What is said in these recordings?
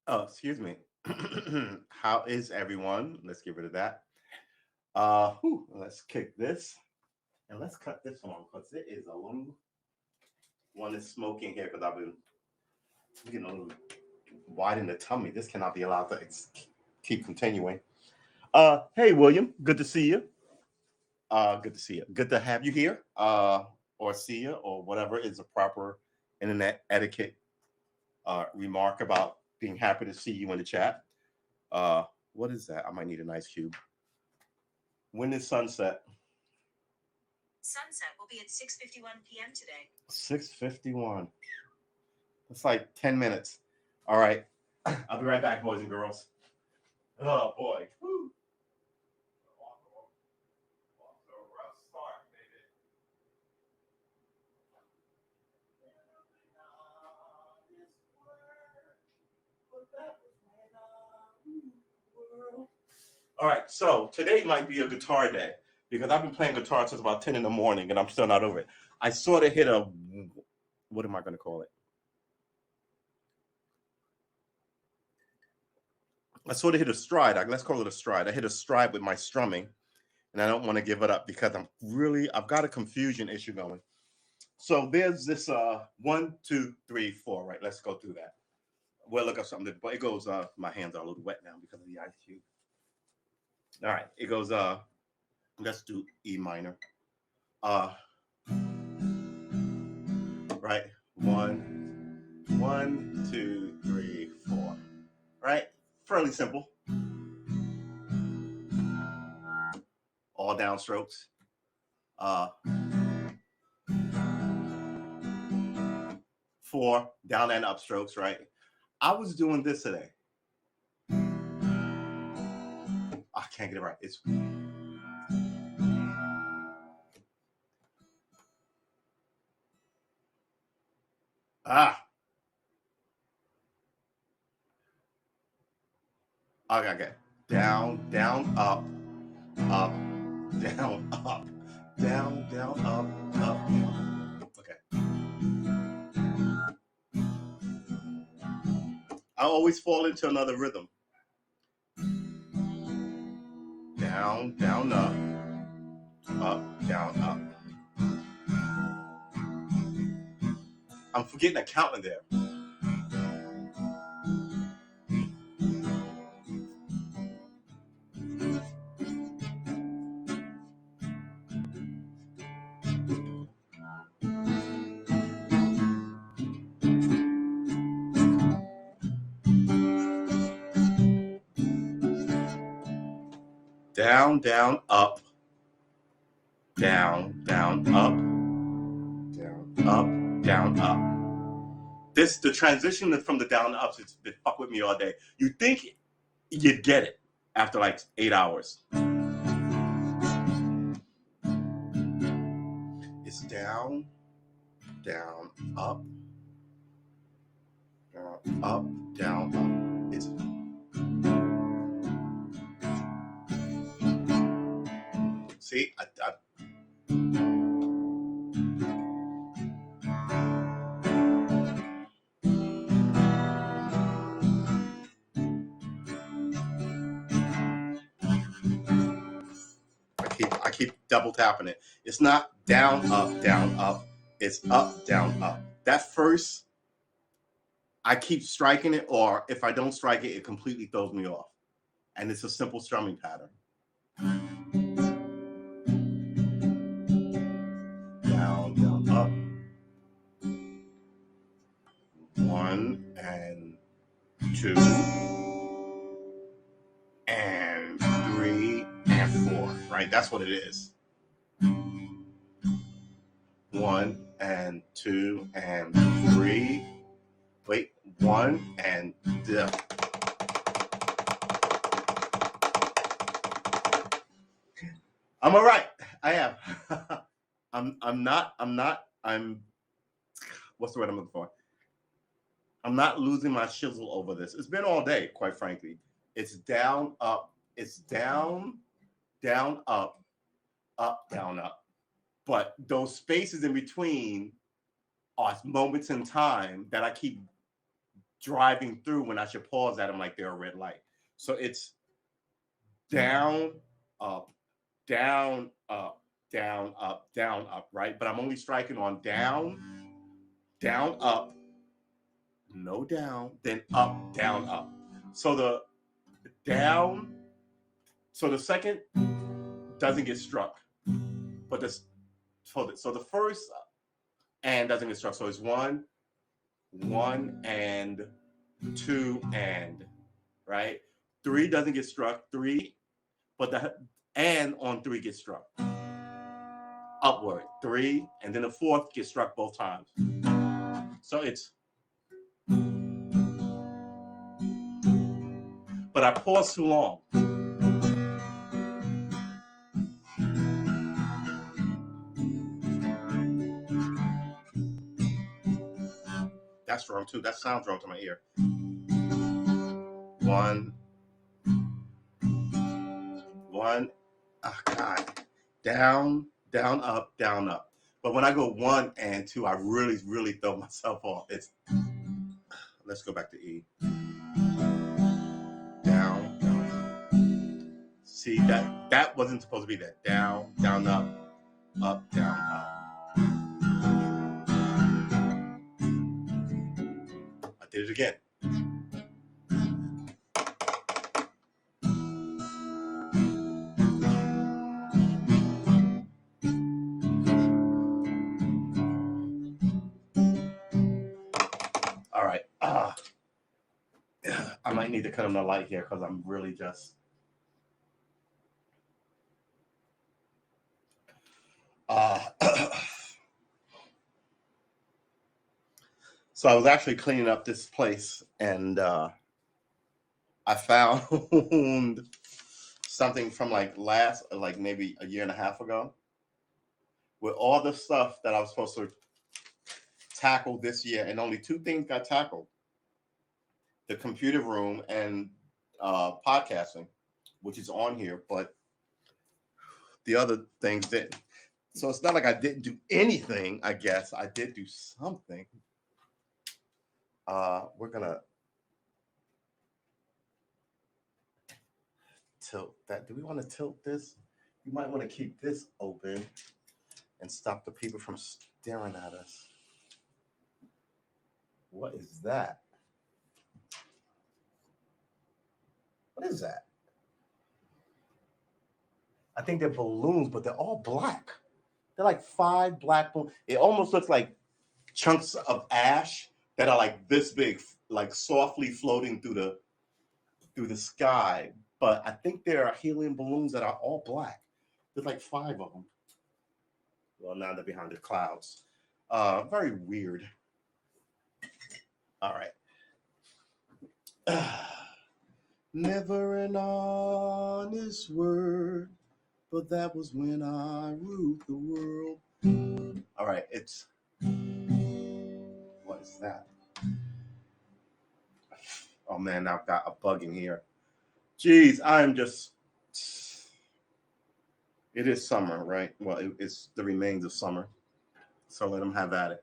Oh, excuse me. How is everyone? Let's get rid of that. Let's kick this and let's cut this one because it is a little one is smoking here because I've been getting a little wide in the tummy. This cannot be allowed to keep continuing. Hey William, good to see you. Good to see you. Good to have you here. Or see you, or whatever is a proper internet etiquette remark about being happy to see you in the chat. Uh, what is that? I might need an ice cube. When is sunset? Sunset will be at 6:51 p.m. today. 6:51. That's like 10 minutes. All right. I'll be right back, boys and girls. Oh boy. Woo. All right, so today might be a guitar day because I've been playing guitar since about 10 in the morning and I'm still not over it. I sort of hit a, what am I going to call it? I sort of hit a stride. Let's call it a stride. I hit a stride with my strumming, and I don't want to give it up because I've got a confusion issue going. So there's this 1, 2, 3, 4. Right, let's go through that. We'll look up something, but it goes. My hands are a little wet now because of the ice cube. All right, it goes. Let's do E minor. Right, 1, 1, 2, 3, 4. Right, fairly simple. All downstrokes. 4 down and upstrokes. Right. I was doing this today. I can't get it right. It's ah. Okay. Down, down, up, up, down, up, down, down, up, up, down. Okay. I always fall into another rhythm. Down, down, up, down, up. I'm forgetting a count in there. Down, down, up, down, down, up, down, up, down, up. The transition from the down to ups, it's been fuck with me all day. You think you'd get it after like 8 hours. It's down, down, up, up, down, up. It's see, I keep double tapping it. It's not down, up, down, up. It's up, down, up. That first, I keep striking it, or if I don't strike it, it completely throws me off. And it's a simple strumming pattern. Down, down, up. 1 and 2 and 3 and 4. Right? That's what it is. 1 and 2 and 3. Wait, 1 and I'm all right. I am. I'm what's the word I'm looking for? I'm not losing my shizzle over this. It's been all day, quite frankly. It's down, up. It's down, down, up, down, up. But those spaces in between are moments in time that I keep driving through when I should pause at them like they're a red light. So it's down, up, down, up, down, up, down, up, right? But I'm only striking on down, down, up, no down, then up, down, up. So the down, so the second doesn't get struck, but so the first and doesn't get struck. So it's one and two and, right? Three doesn't get struck, three, but the and on three gets struck. Upward, three, and then the fourth gets struck both times. So it's, but I pause too long. That's wrong too. That sounds wrong to my ear. One, oh God, down, down, up, down, up. But when I go one and two, I really, really throw myself off. It's, let's go back to E. Down, down. See, that wasn't supposed to be that. Down, down, up, down, up. I did it again. All right. I might need to cut on the light here because I'm really just. So I was actually cleaning up this place, and I found something from like maybe a year and a half ago, with all the stuff that I was supposed to tackle this year, and only two things got tackled: the computer room and podcasting, which is on here, but the other things didn't. So it's not like I didn't do anything. I guess I did do something. We're gonna tilt that. Do we want to tilt this? You might want to keep this open and stop the people from staring at us. What is that? What is that? I think they're balloons, but they're all black. They're like 5 black balloons. It almost looks like chunks of ash that are like this big, like softly floating through the sky. But I think there are helium balloons that are all black. There's like 5 of them. Well, now they're behind the clouds. Very weird. All right. Never an honest word, but that was when I ruled the world. All right, it's, what is that? Oh man, I've got a bug in here. Jeez, I'm just, it is summer, right? Well, it's the remains of summer. So let them have at it.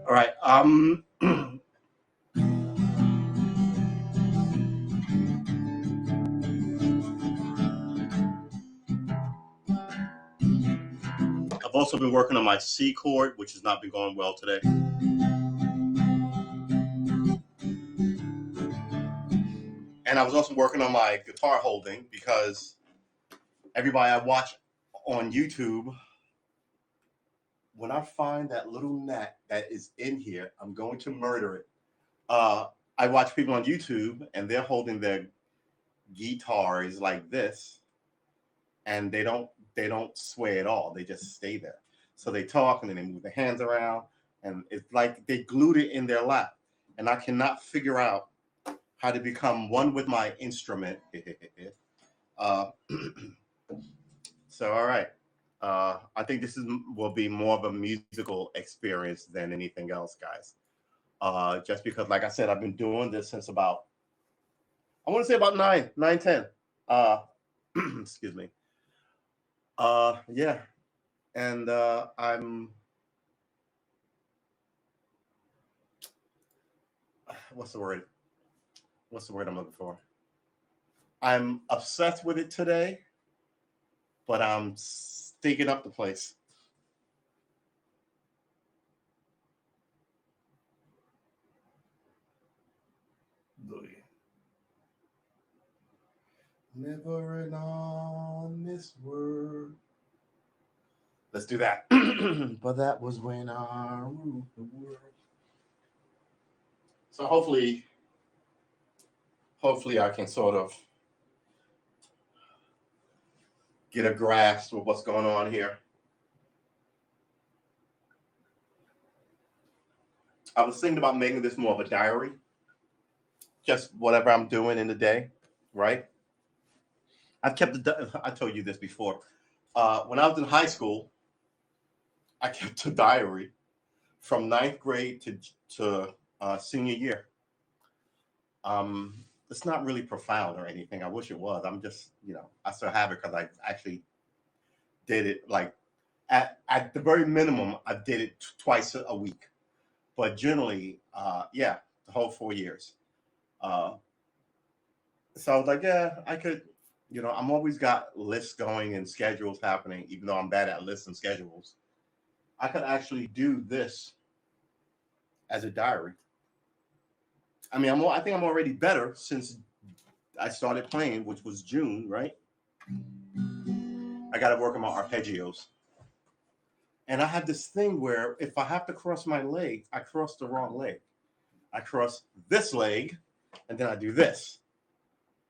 All right. I've also been working on my C chord, which has not been going well today. And I was also working on my guitar holding because everybody I watch on YouTube, when I find that little gnat that is in here, I'm going to murder it. I watch people on YouTube and they're holding their guitars like this, and they don't sway at all. They just stay there. So they talk and then they move their hands around, and it's like they glued it in their lap, and I cannot figure out how to become one with my instrument. uh, so, all right. I think this will be more of a musical experience than anything else, guys. Just because, like I said, I've been doing this since about, I want to say about 10. Excuse me. Yeah. And what's the word? What's the word I'm looking for? I'm obsessed with it today, but I'm stinking up the place. Never an honest word. Let's do that. But that was when I ruled the world. So hopefully I can sort of get a grasp of what's going on here. I was thinking about making this more of a diary, just whatever I'm doing in the day, right? I've kept I told you this before. When I was in high school, I kept a diary from ninth grade to senior year. It's not really profound or anything. I wish it was. I'm just, I still have it because I actually did it like at the very minimum. I did it twice a week, but generally, yeah, the whole 4 years. So I was like, yeah, I could. I'm always got lists going and schedules happening, even though I'm bad at lists and schedules. I could actually do this as a diary. I mean, I think I'm already better since I started playing, which was June, right? I got to work on my arpeggios. And I have this thing where if I have to cross my leg, I cross the wrong leg. I cross this leg, and then I do this.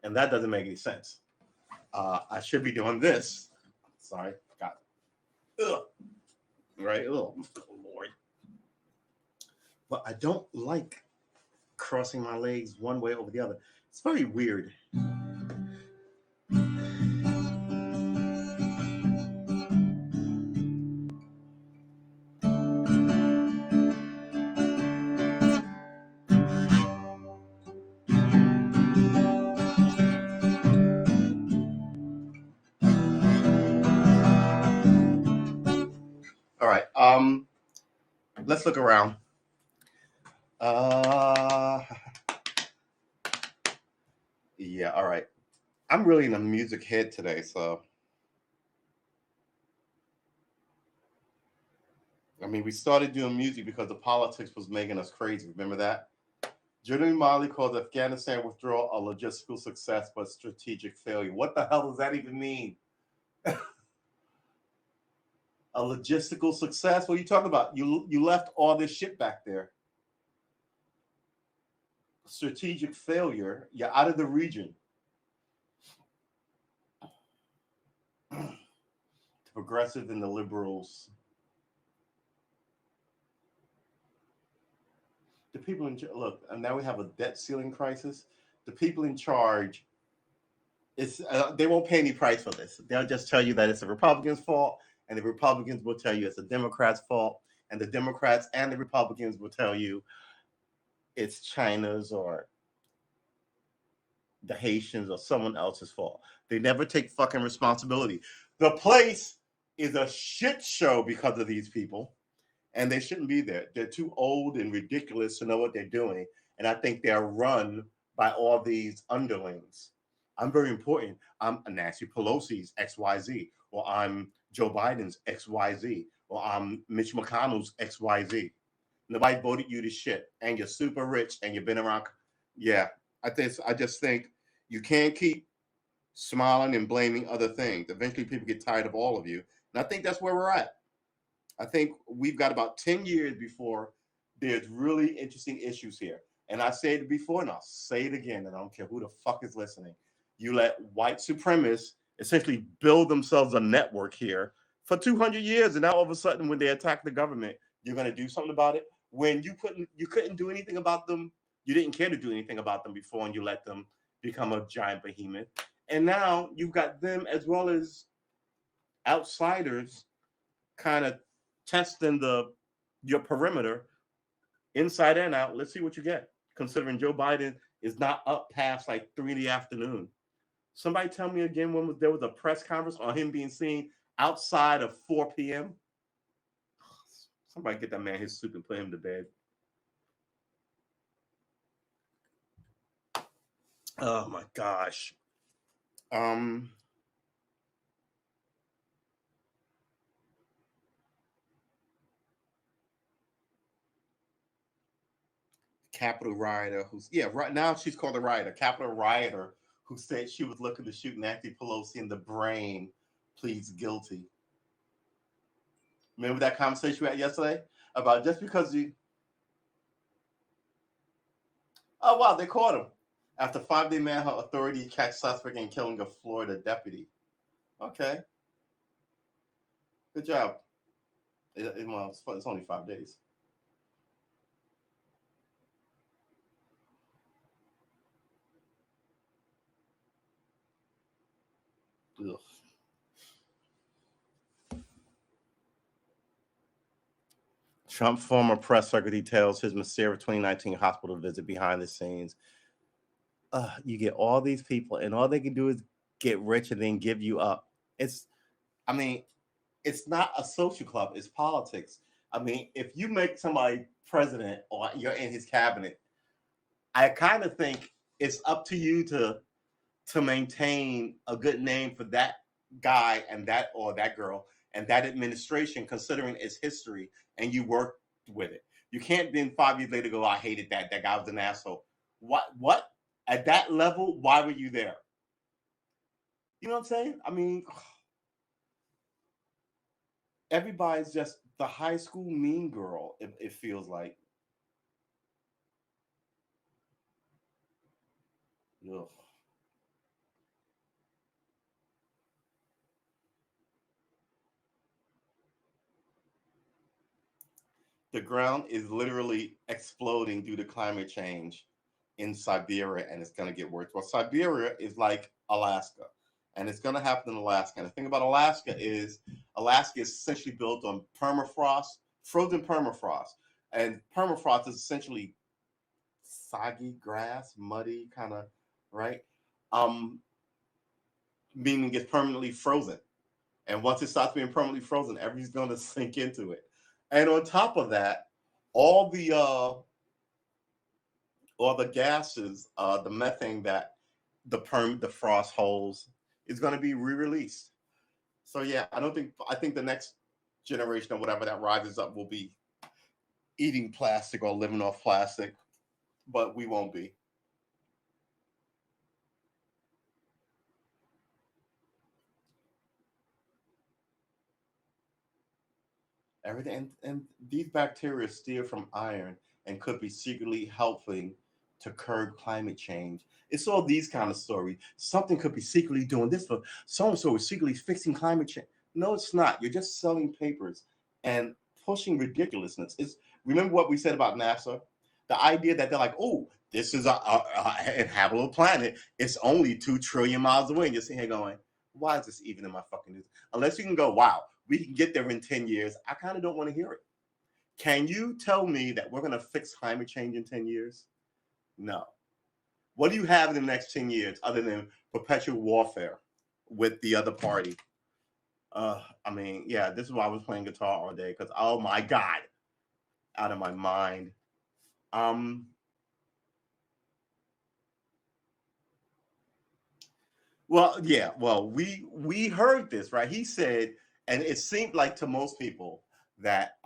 And that doesn't make any sense. I should be doing this. Sorry, got it. Ugh. Right? Oh, Lord. But I don't like crossing my legs one way over the other. It's very weird. All right. Let's look around. Yeah, all right. I'm really in a music head today, so I mean, we started doing music because the politics was making us crazy. Remember that? General Mali called Afghanistan withdrawal a logistical success but strategic failure. What the hell does that even mean? A logistical success? What are you talking about? You left all this shit back there. Strategic failure. You're out of the region. The progressives and the liberals. The people in look, and now we have a debt ceiling crisis. The people in charge, they won't pay any price for this. They'll just tell you that it's the Republicans' fault, and the Republicans will tell you it's the Democrats' fault, and the Democrats and the Republicans will tell you it's China's or the Haitians or someone else's fault. They never take fucking responsibility. The place is a shit show because of these people. And they shouldn't be there. They're too old and ridiculous to know what they're doing. And I think they're run by all these underlings. I'm very important. I'm Nancy Pelosi's XYZ, or I'm Joe Biden's XYZ, or I'm Mitch McConnell's XYZ. Nobody voted you to shit, and you're super rich, and you've been around. Yeah, I just think you can't keep smiling and blaming other things. Eventually, people get tired of all of you, and I think that's where we're at. I think we've got about 10 years before there's really interesting issues here. And I said it before, and I'll say it again, and I don't care who the fuck is listening. You let white supremacists essentially build themselves a network here for 200 years, and now all of a sudden, when they attack the government, you're going to do something about it. When you couldn't do anything about them, you didn't care to do anything about them before, and you let them become a giant behemoth. And now you've got them as well as outsiders kind of testing the your perimeter inside and out. Let's see what you get. Considering Joe Biden is not up past like 3 in the afternoon. Somebody tell me again when there was a press conference on him being seen outside of 4 p.m. Somebody get that man his soup and put him to bed. Oh my gosh. Um Capitol rioter who's right now she's called a rioter. Capitol rioter who said she was looking to shoot Nancy Pelosi in the brain pleads guilty. Remember that conversation we had yesterday about just because you oh wow, they caught him. After 5-day manhunt, authority catch suspect in killing a Florida deputy. Okay, good job. Well, it's only 5 days. Ugh. Trump former press secretary tells his mysterious 2019 hospital visit behind the scenes. You get all these people, and all they can do is get rich and then give you up. I mean, it's not a social club; it's politics. I mean, if you make somebody president or you're in his cabinet, I kind of think it's up to you to maintain a good name for that guy and that or that girl and that administration, considering its history, and you work with it. You can't then 5 years later go, I hated that. That guy was an asshole. What? At that level, why were you there? You know what I'm saying? I mean, everybody's just the high school mean girl, it feels like. Ugh. The ground is literally exploding due to climate change in Siberia, and it's going to get worse. Well, Siberia is like Alaska, and it's going to happen in Alaska. And the thing about Alaska is essentially built on permafrost, frozen permafrost, and permafrost is essentially soggy grass, muddy kind of, right? Um, Meaning it's permanently frozen. And once it starts being permanently frozen, everything's going to sink into it. And on top of that, all the uh, all the gases, the methane that the frost holds, is going to be re-released. So yeah, I think the next generation or whatever that rises up will be eating plastic or living off plastic, but we won't be. Everything and these bacteria steal from iron and could be secretly helping to curb climate change. It's all these kind of stories. Something could be secretly doing this for so and so is secretly fixing climate change. No, it's not. You're just selling papers and pushing ridiculousness. It's remember what we said about NASA? The idea that they're like, oh, this is a inhabitable planet. It's only 2 trillion miles away. And you're sitting here going, why is this even in my fucking news? Unless you can go, wow, we can get there in 10 years. I kind of don't want to hear it. Can you tell me that we're going to fix climate change in 10 years? No. What do you have in the next 10 years other than perpetual warfare with the other party? I mean, yeah, this is why I was playing guitar all day because, oh my God, out of my mind. Um, well, yeah, well, we heard this, right? He said, and it seemed like to most people that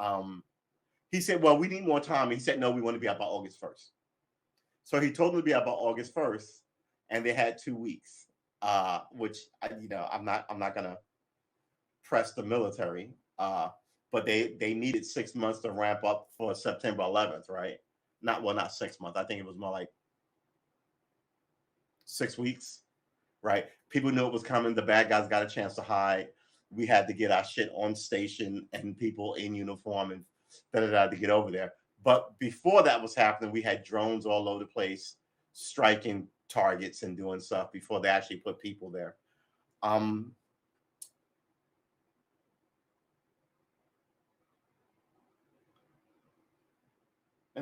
he said, well, we need more time. He said, no, we want to be out by August 1st. So he told them to be out by August 1st, and they had 2 weeks, which I'm not gonna press the military, but they needed 6 months to ramp up for September 11th, right? Not 6 months. I think it was more like 6 weeks, right? People knew it was coming. The bad guys got a chance to hide. We had to get our shit on station and people in uniform and to get over there. But before that was happening, we had drones all over the place striking targets and doing stuff before they actually put people there. And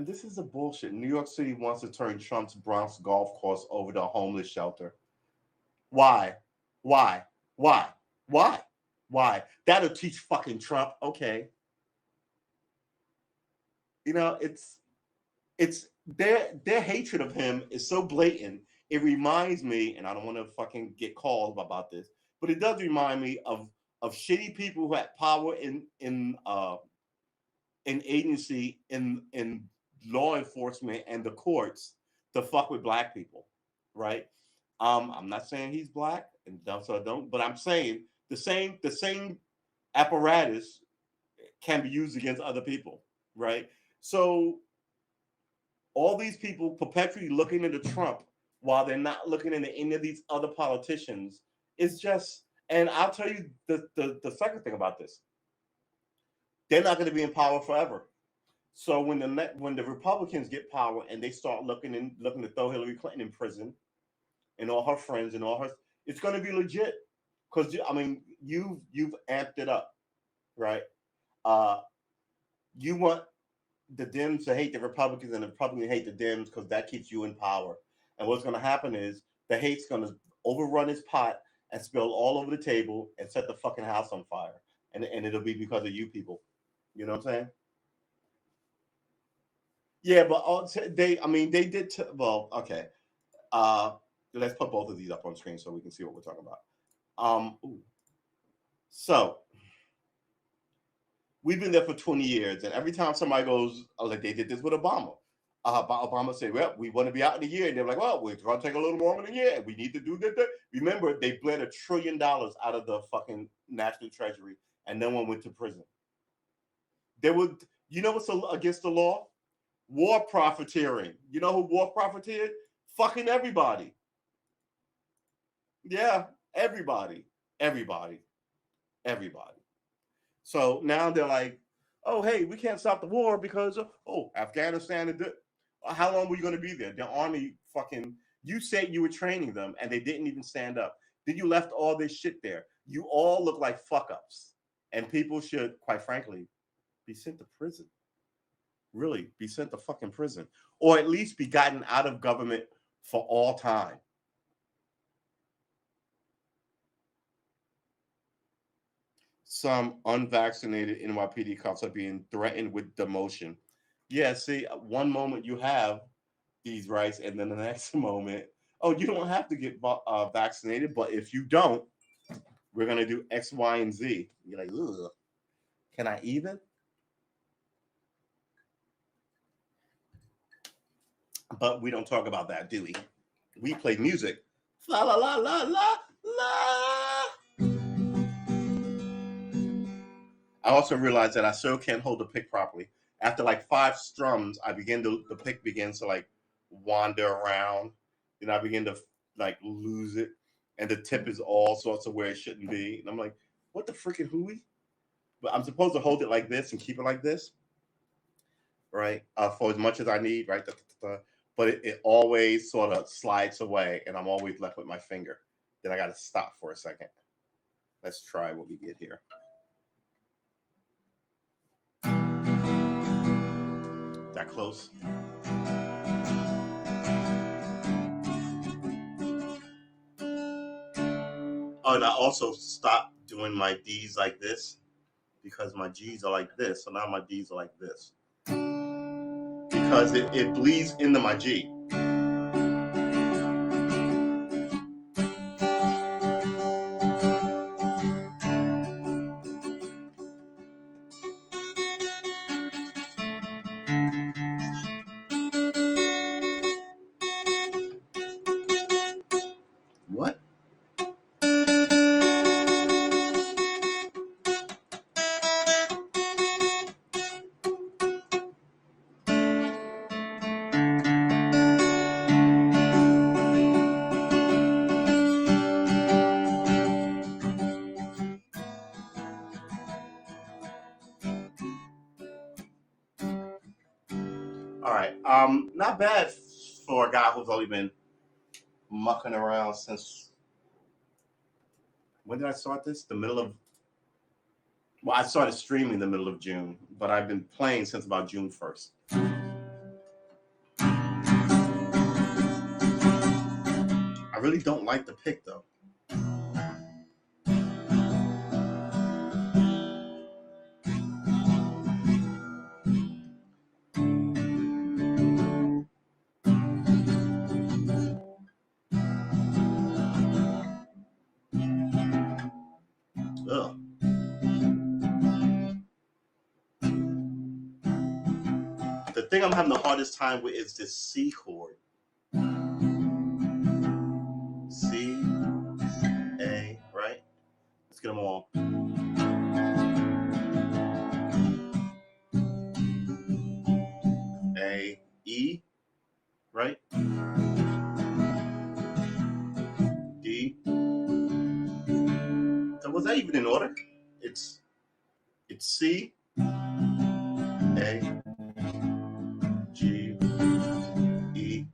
this is the bullshit. New York City wants to turn Trump's Bronx golf course over to a homeless shelter. Why? Why? Why? Why? Why? That'll teach fucking Trump. Okay. You know, it's their hatred of him is so blatant. It reminds me, and I don't want to fucking get called about this, but it does remind me of shitty people who had power in agency in law enforcement and the courts to fuck with black people, right? I'm not saying he's black, and so I don't, but I'm saying the same apparatus can be used against other people, right? So all these people perpetually looking into Trump while they're not looking into any of these other politicians is just. And I'll tell you the second thing about this: they're not going to be in power forever. So when the Republicans get power and they start looking to throw Hillary Clinton in prison and all her friends and all her, it's going to be legit. Because I mean, you've amped it up, right? You want the Dems to hate the Republicans and the Republicans hate the Dems because that keeps you in power. And what's going to happen is the hate's going to overrun his pot and spill all over the table and set the fucking house on fire. And it'll be because of you people. You know what I'm saying? Yeah, but they did. Well, okay. Let's put both of these up on screen so we can see what we're talking about. So we've been there for 20 years, and every time somebody goes, like they did this with Obama. Obama said, well, we want to be out in a year. And they're like, well, we're going to take a little more than a year. We need to do that. Remember, they bled $1 trillion out of the fucking national treasury, and no one went to prison. You know what's against the law? War profiteering. You know who war profiteered? Fucking everybody. Yeah, everybody. So now they're like, oh, hey, we can't stop the war because, Afghanistan. How long were you going to be there? The army you said you were training them and they didn't even stand up. Then you left all this shit there. You all look like fuck-ups. And people should, quite frankly, be sent to prison. Really, be sent to fucking prison. Or at least be gotten out of government for all time. Some unvaccinated NYPD cops are being threatened with demotion. Yeah, see, one moment you have these rights, and then the next moment, you don't have to get vaccinated, but if you don't, we're going to do X, Y, and Z. You're like, ugh, can I even? But we don't talk about that, do we? We play music. La, la, la, la, la, la. I also realized that I still can't hold the pick properly. After like 5 strums, the pick begins to like wander around. Then I begin to like lose it. And the tip is all sorts of where it shouldn't be. And I'm like, what the freaking hooey? But I'm supposed to hold it like this and keep it like this, right? For as much as I need, right? But it always sort of slides away, and I'm always left with my finger. Then I got to stop for a second. Let's try what we get here. That close? Oh, and I also stopped doing my D's like this because my G's are like this. So now my D's are like this. Because it bleeds into my G. What? All right. Not bad for a guy who's only been mucking around since, when did I start this? I started streaming the middle of June, but I've been playing since about June 1st. I really don't like the pick though. Ugh. The thing I'm having the hardest time with is this C chord. C, A, right? Let's get them all. A, E, right? D. So was that even in order? It's C, A, G, E,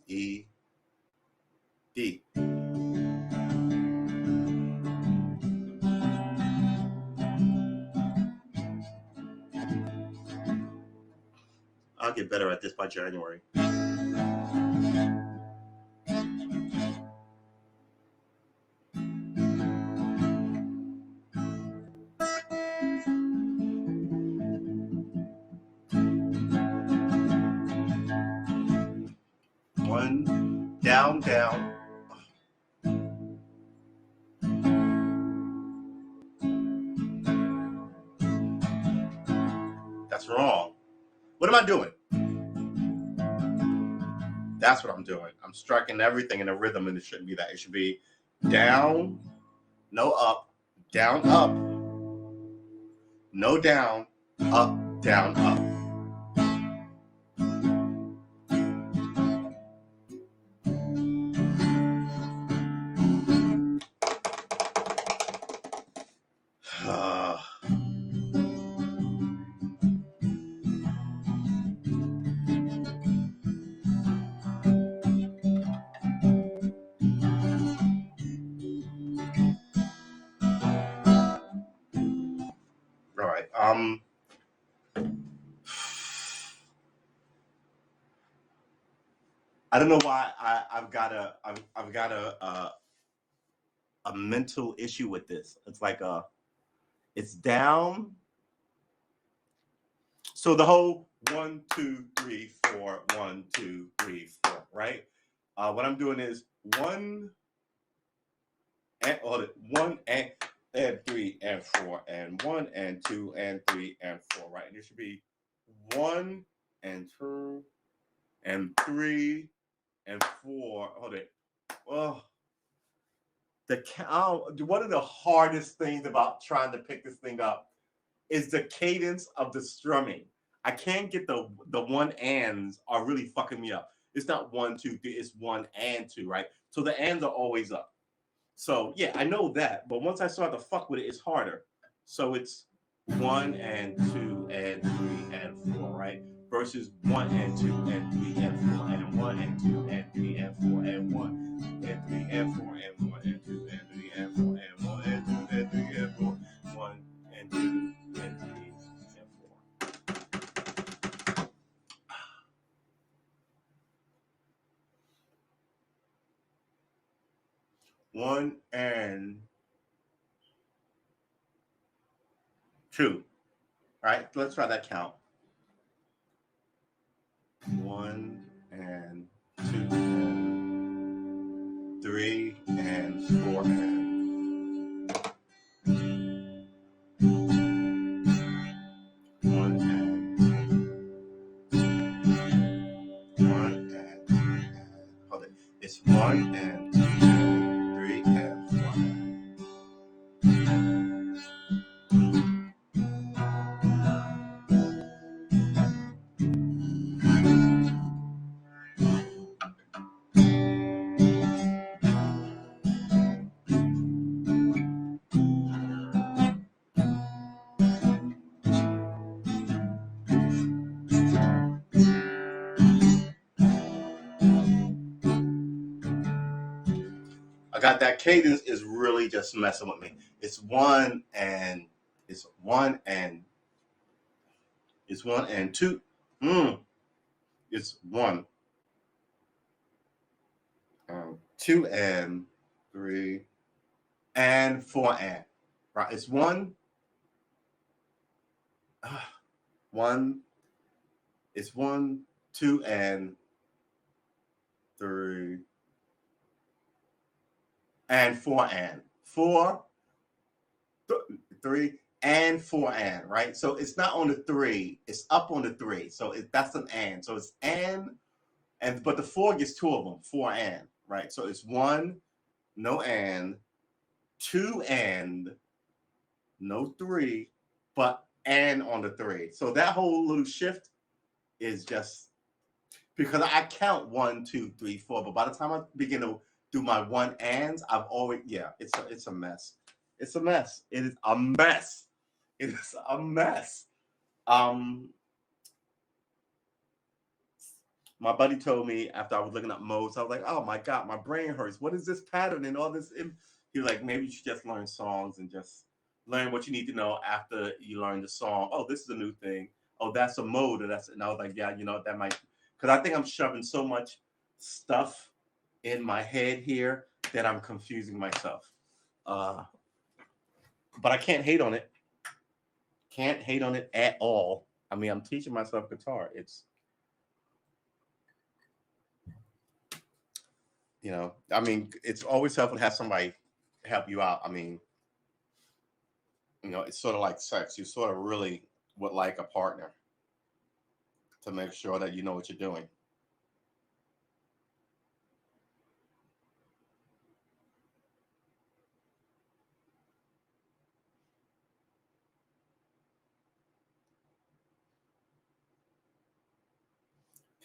E, D. I'll get better at this by January. One, down, down. That's wrong. What am I doing? That's what I'm doing. I'm striking everything in a rhythm, and it shouldn't be that. It should be down, no up, down, up, no down, up. All right. I don't know why I've got a mental issue with this. It's like it's down. So the whole 1, 2, 3, 4, 1, 2, 3, 4, right? What I'm doing is 1 and 3 and 4 and 1 and 2 and 3 and 4, right? And it should be 1 and 2 and 3 and 4. Hold it. Oh, one of the hardest things about trying to pick this thing up is the cadence of the strumming. I can't get the one ands are really fucking me up. It's not 1, 2, 3. It's 1 and 2, right? So the ands are always up. So yeah, I know that. But once I start to fuck with it, it's harder. So it's 1 and 2 and 3 and 4, right? Versus 1 and 2 and 3 and 4 and 1 and 2 and 3 and 4 and 1 and 3 and 4 and 1 and 2 and 3 and 4 and 1 and 2 and 3 and 4, 1 and 2 and 3 and 4. 1 and 2. All right, let's try that count. 1 and 2 and 3 and 4 and 1 and hold it. It's 1 and 2 and 3 and 4. got that cadence is really just messing with me. It's one and two. It's one, two and three and four and right. It's one, one. It's one, two and three and four and four, three and four and right. So it's not on the three. It's up on the three. So that's an and. So it's and but the four gets two of them. Four and right. So it's one, no and, two and, no three, but and on the three. So that whole little shift is just because I count 1, 2, 3, 4, but by the time I begin to do my one ands, I've always it's a mess. It's a mess. It is a mess. It is a mess. My buddy told me after I was looking up modes, I was like, oh my God, my brain hurts. What is this pattern and all this? He was like, maybe you should just learn songs and just learn what you need to know after you learn the song. Oh, this is a new thing. Oh, that's a mode. And I was like, yeah, that might, because I think I'm shoving so much stuff in my head here that I'm confusing myself. But I can't hate on it. Can't hate on it at all. I mean, I'm teaching myself guitar. It's, I mean, it's always helpful to have somebody help you out. I mean, it's sort of like sex. You sort of really would like a partner to make sure that you know what you're doing.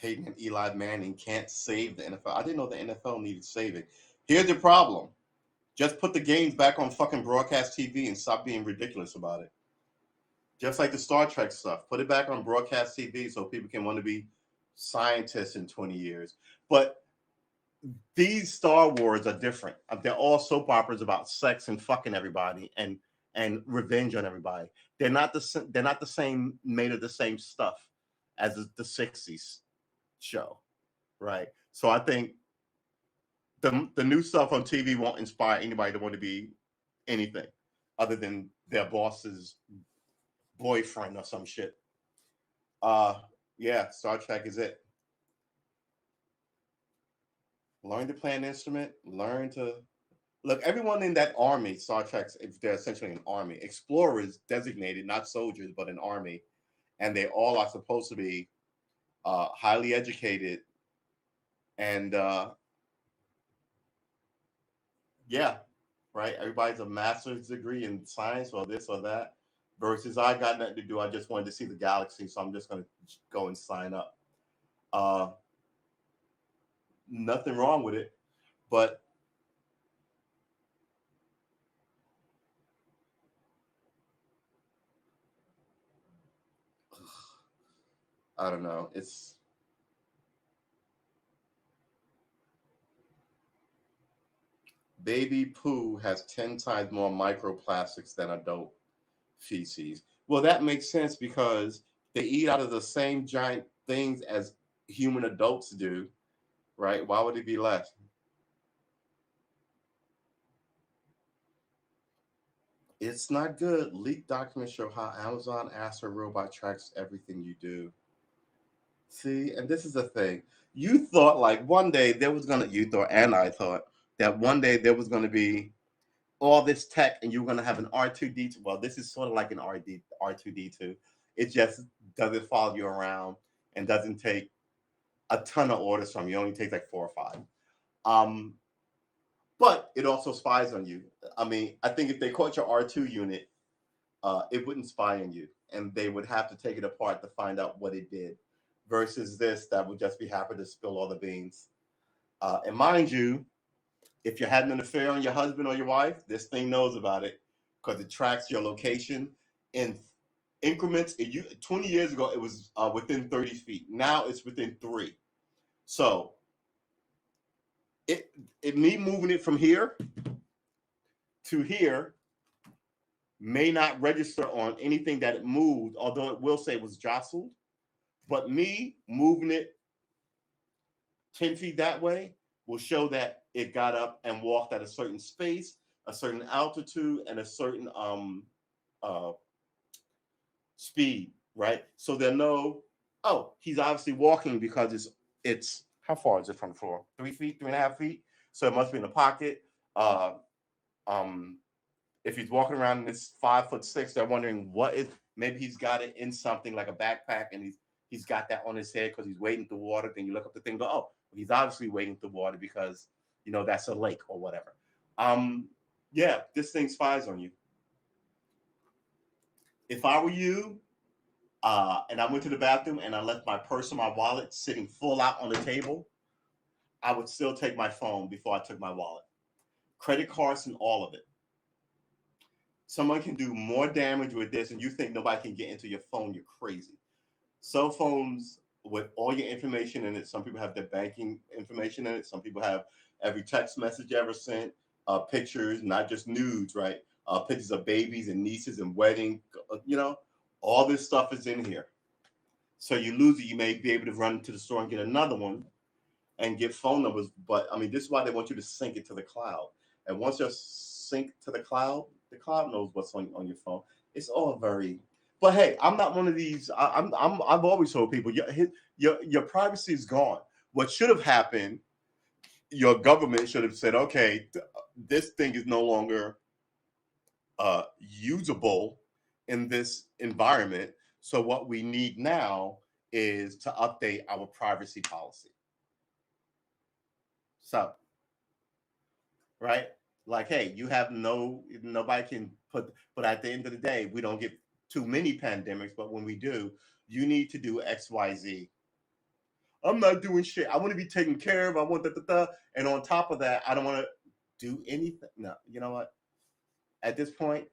Peyton and Eli Manning can't save the NFL. I didn't know the NFL needed saving. Here's the problem. Just put the games back on fucking broadcast TV and stop being ridiculous about it. Just like the Star Trek stuff. Put it back on broadcast TV so people can want to be scientists in 20 years. But these Star Wars are different. They're all soap operas about sex and fucking everybody and revenge on everybody. They're not the same, made of the same stuff as the 60s show, right? So I think the new stuff on TV won't inspire anybody to want to be anything other than their boss's boyfriend or some shit. Yeah, Star Trek is it. Learn to play an instrument, learn to look. Everyone in that army, Star Trek, they're essentially an army. Explorers designated, not soldiers, but an army, and they all are supposed to be highly educated and yeah, right. Everybody's a master's degree in science or this or that. Versus I got nothing to do. I just wanted to see the galaxy, so I'm just going to go and sign up. Nothing wrong with it, but I don't know. It's baby poo has 10 times more microplastics than adult feces. Well, that makes sense because they eat out of the same giant things as human adults do, right? Why would it be less? It's not good. Leaked documents show how Amazon Astro robot tracks everything you do. See, and this is the thing. You thought like one day there was gonna you thought and I thought that one day there was gonna be all this tech and you're gonna have an R2D2. Well, this is sort of like an R2D2. It just doesn't follow you around and doesn't take a ton of orders from you. It only takes like 4 or 5. But it also spies on you. I mean, I think if they caught your R2 unit, it wouldn't spy on you, and they would have to take it apart to find out what it did. Versus this, that would just be happy to spill all the beans. And mind you, if you're having an affair on your husband or your wife, this thing knows about it because it tracks your location in increments. 20 years ago, it was within 30 feet. Now it's within 3. So me moving it from here to here may not register on anything that it moved, although it will say it was jostled. But me moving it 10 feet that way will show that it got up and walked at a certain space, a certain altitude, and a certain uh, speed, right? So they'll know, oh, he's obviously walking because it's how far is it from the floor? 3 feet, 3.5 feet. So it must be in a pocket. Uh, um, if he's walking around in this 5'6", they're wondering what is. Maybe he's got it in something like a backpack, and he's got that on his head because he's wading through water. Then you look up the thing, and go, oh, he's obviously wading through water because that's a lake or whatever. Yeah, this thing spies on you. If I were you, and I went to the bathroom and I left my purse and my wallet sitting full out on the table, I would still take my phone before I took my wallet. Credit cards and all of it. Someone can do more damage with this, and you think nobody can get into your phone, you're crazy. Cell phones with all your information in it. Some people have their banking information in it. Some people have every text message ever sent, pictures, not just nudes, right? Pictures of babies and nieces and wedding, all this stuff is in here. So you lose it, you may be able to run to the store and get another one and get phone numbers. But I mean, this is why they want you to sync it to the cloud. And once you're synced to the cloud knows what's on your phone. It's all very. But hey, I'm not one of these. I've always told people your privacy is gone. What should have happened? Your government should have said, okay, this thing is no longer usable in this environment. So what we need now is to update our privacy policy. So, right? Like, hey, you have nobody can but at the end of the day, we don't get too many pandemics, but when we do, you need to do XYZ. I'm not doing shit. I want to be taken care of. I want and on top of that, I don't want to do anything. No, you know what? At this point,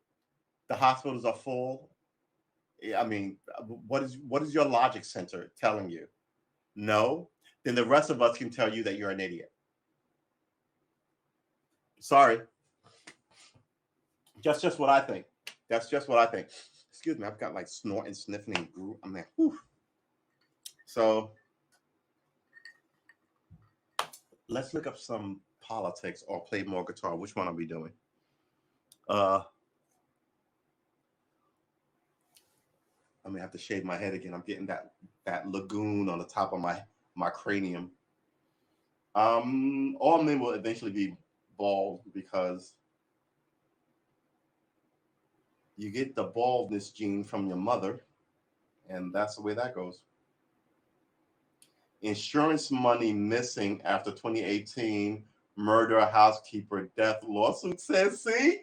the hospitals are full. I mean, what is your logic center telling you? No, then the rest of us can tell you that you're an idiot. Sorry. That's just what I think. That's just what I think. Excuse me, I've got like snorting, sniffing, and I'm like, whew. So let's look up some politics or play more guitar. Which one are we doing? I'm gonna have to shave my head again. I'm getting that lagoon on the top of my cranium. All men will eventually be bald because you get the baldness gene from your mother, and that's the way that goes. Insurance money missing after 2018 murder housekeeper death lawsuit says, see?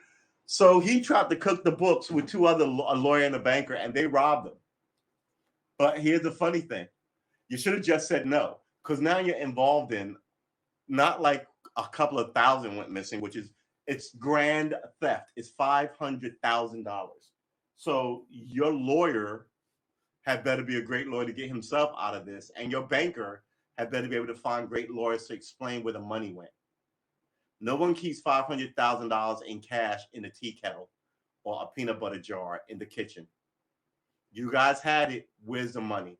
So he tried to cook the books with two other, a lawyer and a banker, and they robbed him. But here's the funny thing. You should have just said no, because now you're involved in not like a couple of thousand went missing, which is it's grand theft. It's $500,000. So your lawyer had better be a great lawyer to get himself out of this, and your banker had better be able to find great lawyers to explain where the money went. No one keeps $500,000 in cash in a tea kettle or a peanut butter jar in the kitchen. You guys had it. Where's the money?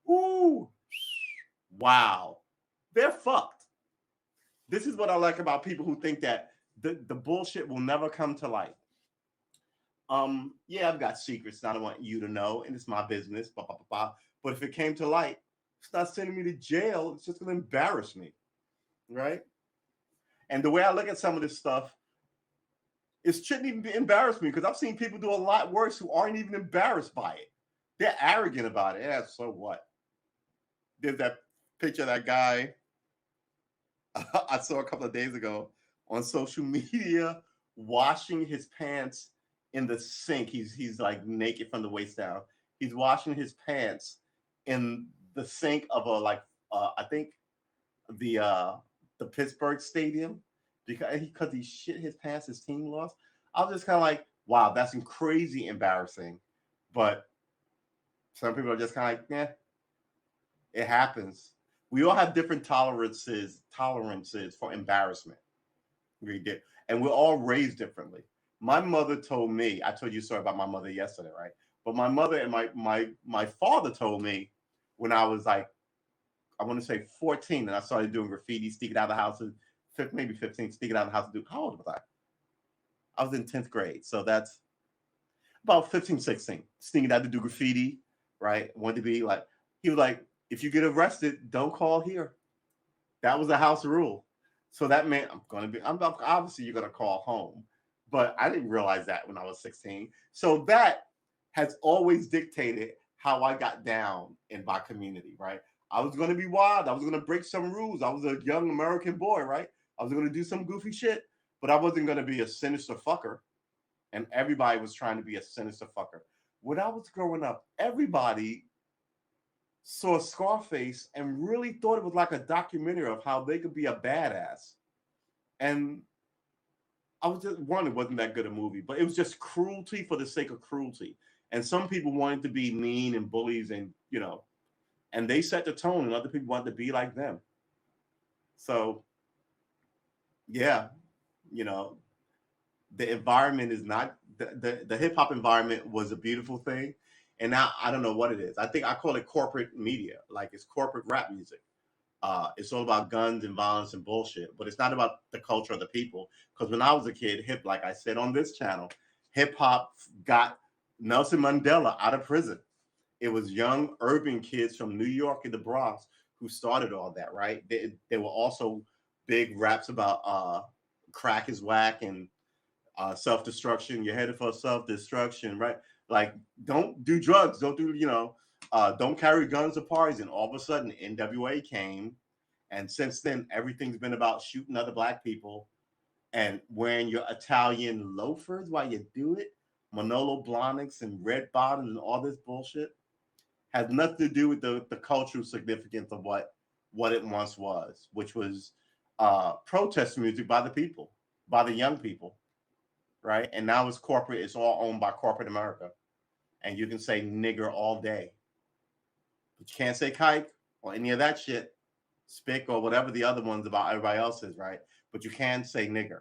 Ooh, wow, they're fucked. This is what I like about people who think that the bullshit will never come to light. Yeah, I've got secrets and I don't want you to know, and it's my business, blah, blah, blah, blah. But if it came to light, it's not sending me to jail. It's just going to embarrass me, right? And the way I look at some of this stuff, it shouldn't even embarrass me because I've seen people do a lot worse who aren't even embarrassed by it. They're arrogant about it. Yeah, so what? There's that picture of that guy I saw a couple of days ago on social media washing his pants in the sink. He's like naked from the waist down. He's washing his pants in the sink of I think the Pittsburgh stadium because he shit his pants. His team lost. I was just kind of like, wow, that's crazy embarrassing. But some people are just kind of like, yeah, it happens. We all have different tolerances for embarrassment. We did, and we're all raised differently. My mother told me. I told you a story about my mother yesterday, right? But my mother and my father told me when I was like, I want to say 14, and I started doing graffiti, sneaking out of the house, maybe 15, sneaking out of the house to do. How old was I? I was in 10th grade, so that's about 15, 16. Sneaking out to do graffiti, right? Wanted to be like, he was like, if you get arrested, don't call here. That was the house rule. So that meant I'm obviously you're gonna call home, but I didn't realize that when I was 16. So that has always dictated how I got down in my community, right? I was gonna be wild. I was gonna break some rules. I was a young American boy, right? I was gonna do some goofy shit, but I wasn't gonna be a sinister fucker. And everybody was trying to be a sinister fucker. When I was growing up, everybody saw Scarface and really thought it was like a documentary of how they could be a badass. And I was just one, it wasn't that good a movie, but it was just cruelty for the sake of cruelty. And some people wanted to be mean and bullies, and and they set the tone, and other people wanted to be like them. So yeah, you know, the environment is not the hip hop environment was a beautiful thing. And now I don't know what it is. I think I call it corporate media, like it's corporate rap music. It's all about guns and violence and bullshit, but it's not about the culture of the people. Because when I was a kid, like I said on this channel, hip hop got Nelson Mandela out of prison. It was young urban kids from New York and the Bronx who started all that, right? There were also big raps about crack is whack and self destruction. You're headed for self destruction, right? Like, don't do drugs, don't do, don't carry guns or parties. And all of a sudden, NWA came, and since then, everything's been about shooting other black people and wearing your Italian loafers while you do it. Manolo Blahniks and red bottoms and all this bullshit has nothing to do with the cultural significance of what it once was, which was protest music by the people, by the young people, right? And now it's corporate. It's all owned by corporate America, and you can say nigger all day, but you can't say kike or any of that shit, spick or whatever the other ones about everybody else is, right? But you can say nigger.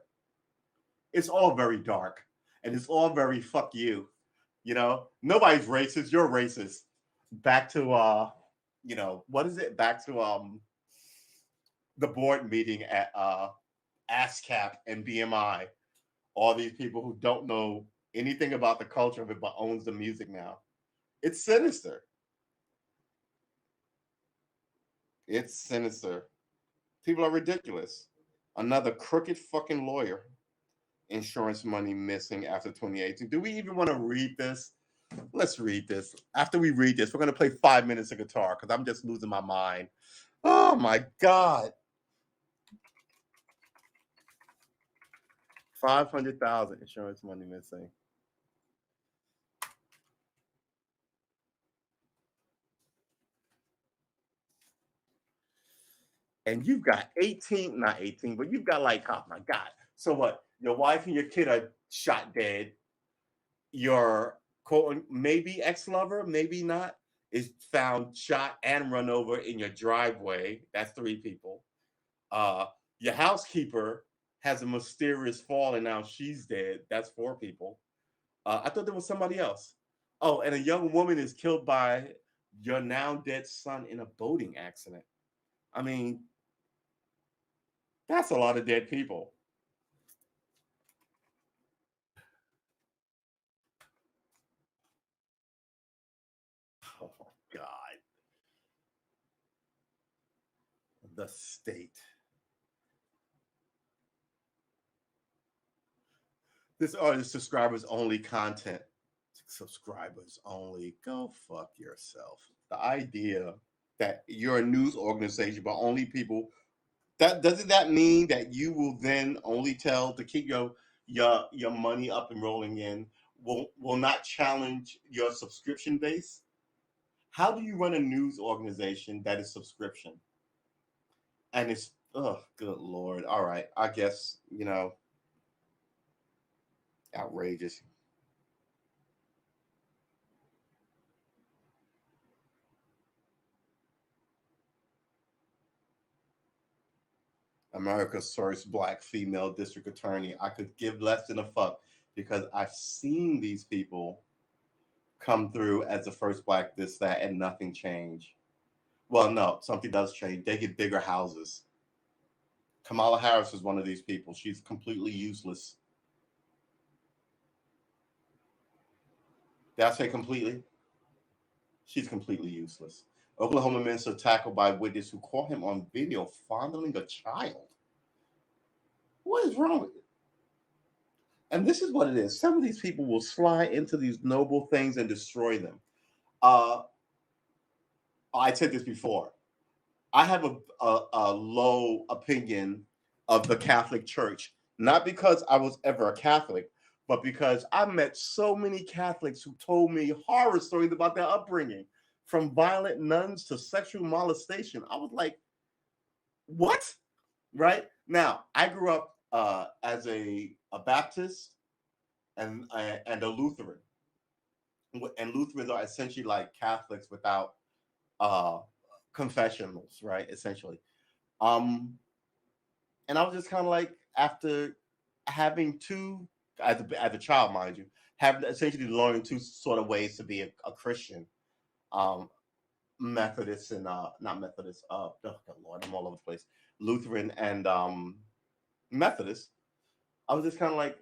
It's all very dark, and it's all very fuck you. Nobody's racist. You're racist. Back to what is it? Back to the board meeting at ASCAP and BMI. All these people who don't know anything about the culture of it but owns the music now. It's sinister. It's sinister. People are ridiculous. Another crooked fucking lawyer. Insurance money missing after 2018. Do we even want to read this? Let's read this. After we read this, we're going to play 5 minutes of guitar because I'm just losing my mind. Oh my God. 500,000 insurance money missing. And you've got 18, not 18, but you've got like, oh my God. So what? Your wife and your kid are shot dead. Your quote, maybe ex-lover, maybe not, is found shot and run over in your driveway. That's 3 people. Uh, your housekeeper has a mysterious fall and now she's dead. That's 4 people. I thought there was somebody else. Oh, and a young woman is killed by your now dead son in a boating accident. I mean, that's a lot of dead people. Oh God, the state. This artist subscribers only content. Subscribers only. Go fuck yourself. The idea that you're a news organization, but only people that doesn't that mean that you will then only tell to keep your money up and rolling in will not challenge your subscription base? How do you run a news organization that is subscription? And it's oh good lord. All right. I guess, outrageous. America's first black female district attorney. I could give less than a fuck because I've seen these people come through as the first black this, that, and nothing changed. Well, no, something does change. They get bigger houses. Kamala Harris is one of these people. She's completely useless. Did I say completely? She's completely useless. Oklahoma minister tackled by witness who caught him on video fondling a child. What is wrong with it? And this is what it is. Some of these people will slide into these noble things and destroy them. I said this before. I have a low opinion of the Catholic Church, not because I was ever a Catholic, but because I met so many Catholics who told me horror stories about their upbringing, from violent nuns to sexual molestation. I was like, what? Right? Now, I grew up as a Baptist and a Lutheran. And Lutherans are essentially like Catholics without confessionals, right? Essentially. And I was just kind of like, after having two, as a child, mind you, having essentially learned two sort of ways to be a Christian, Methodist and not Methodist, oh Lord, I'm all over the place, Lutheran and Methodist. I was just kind of like,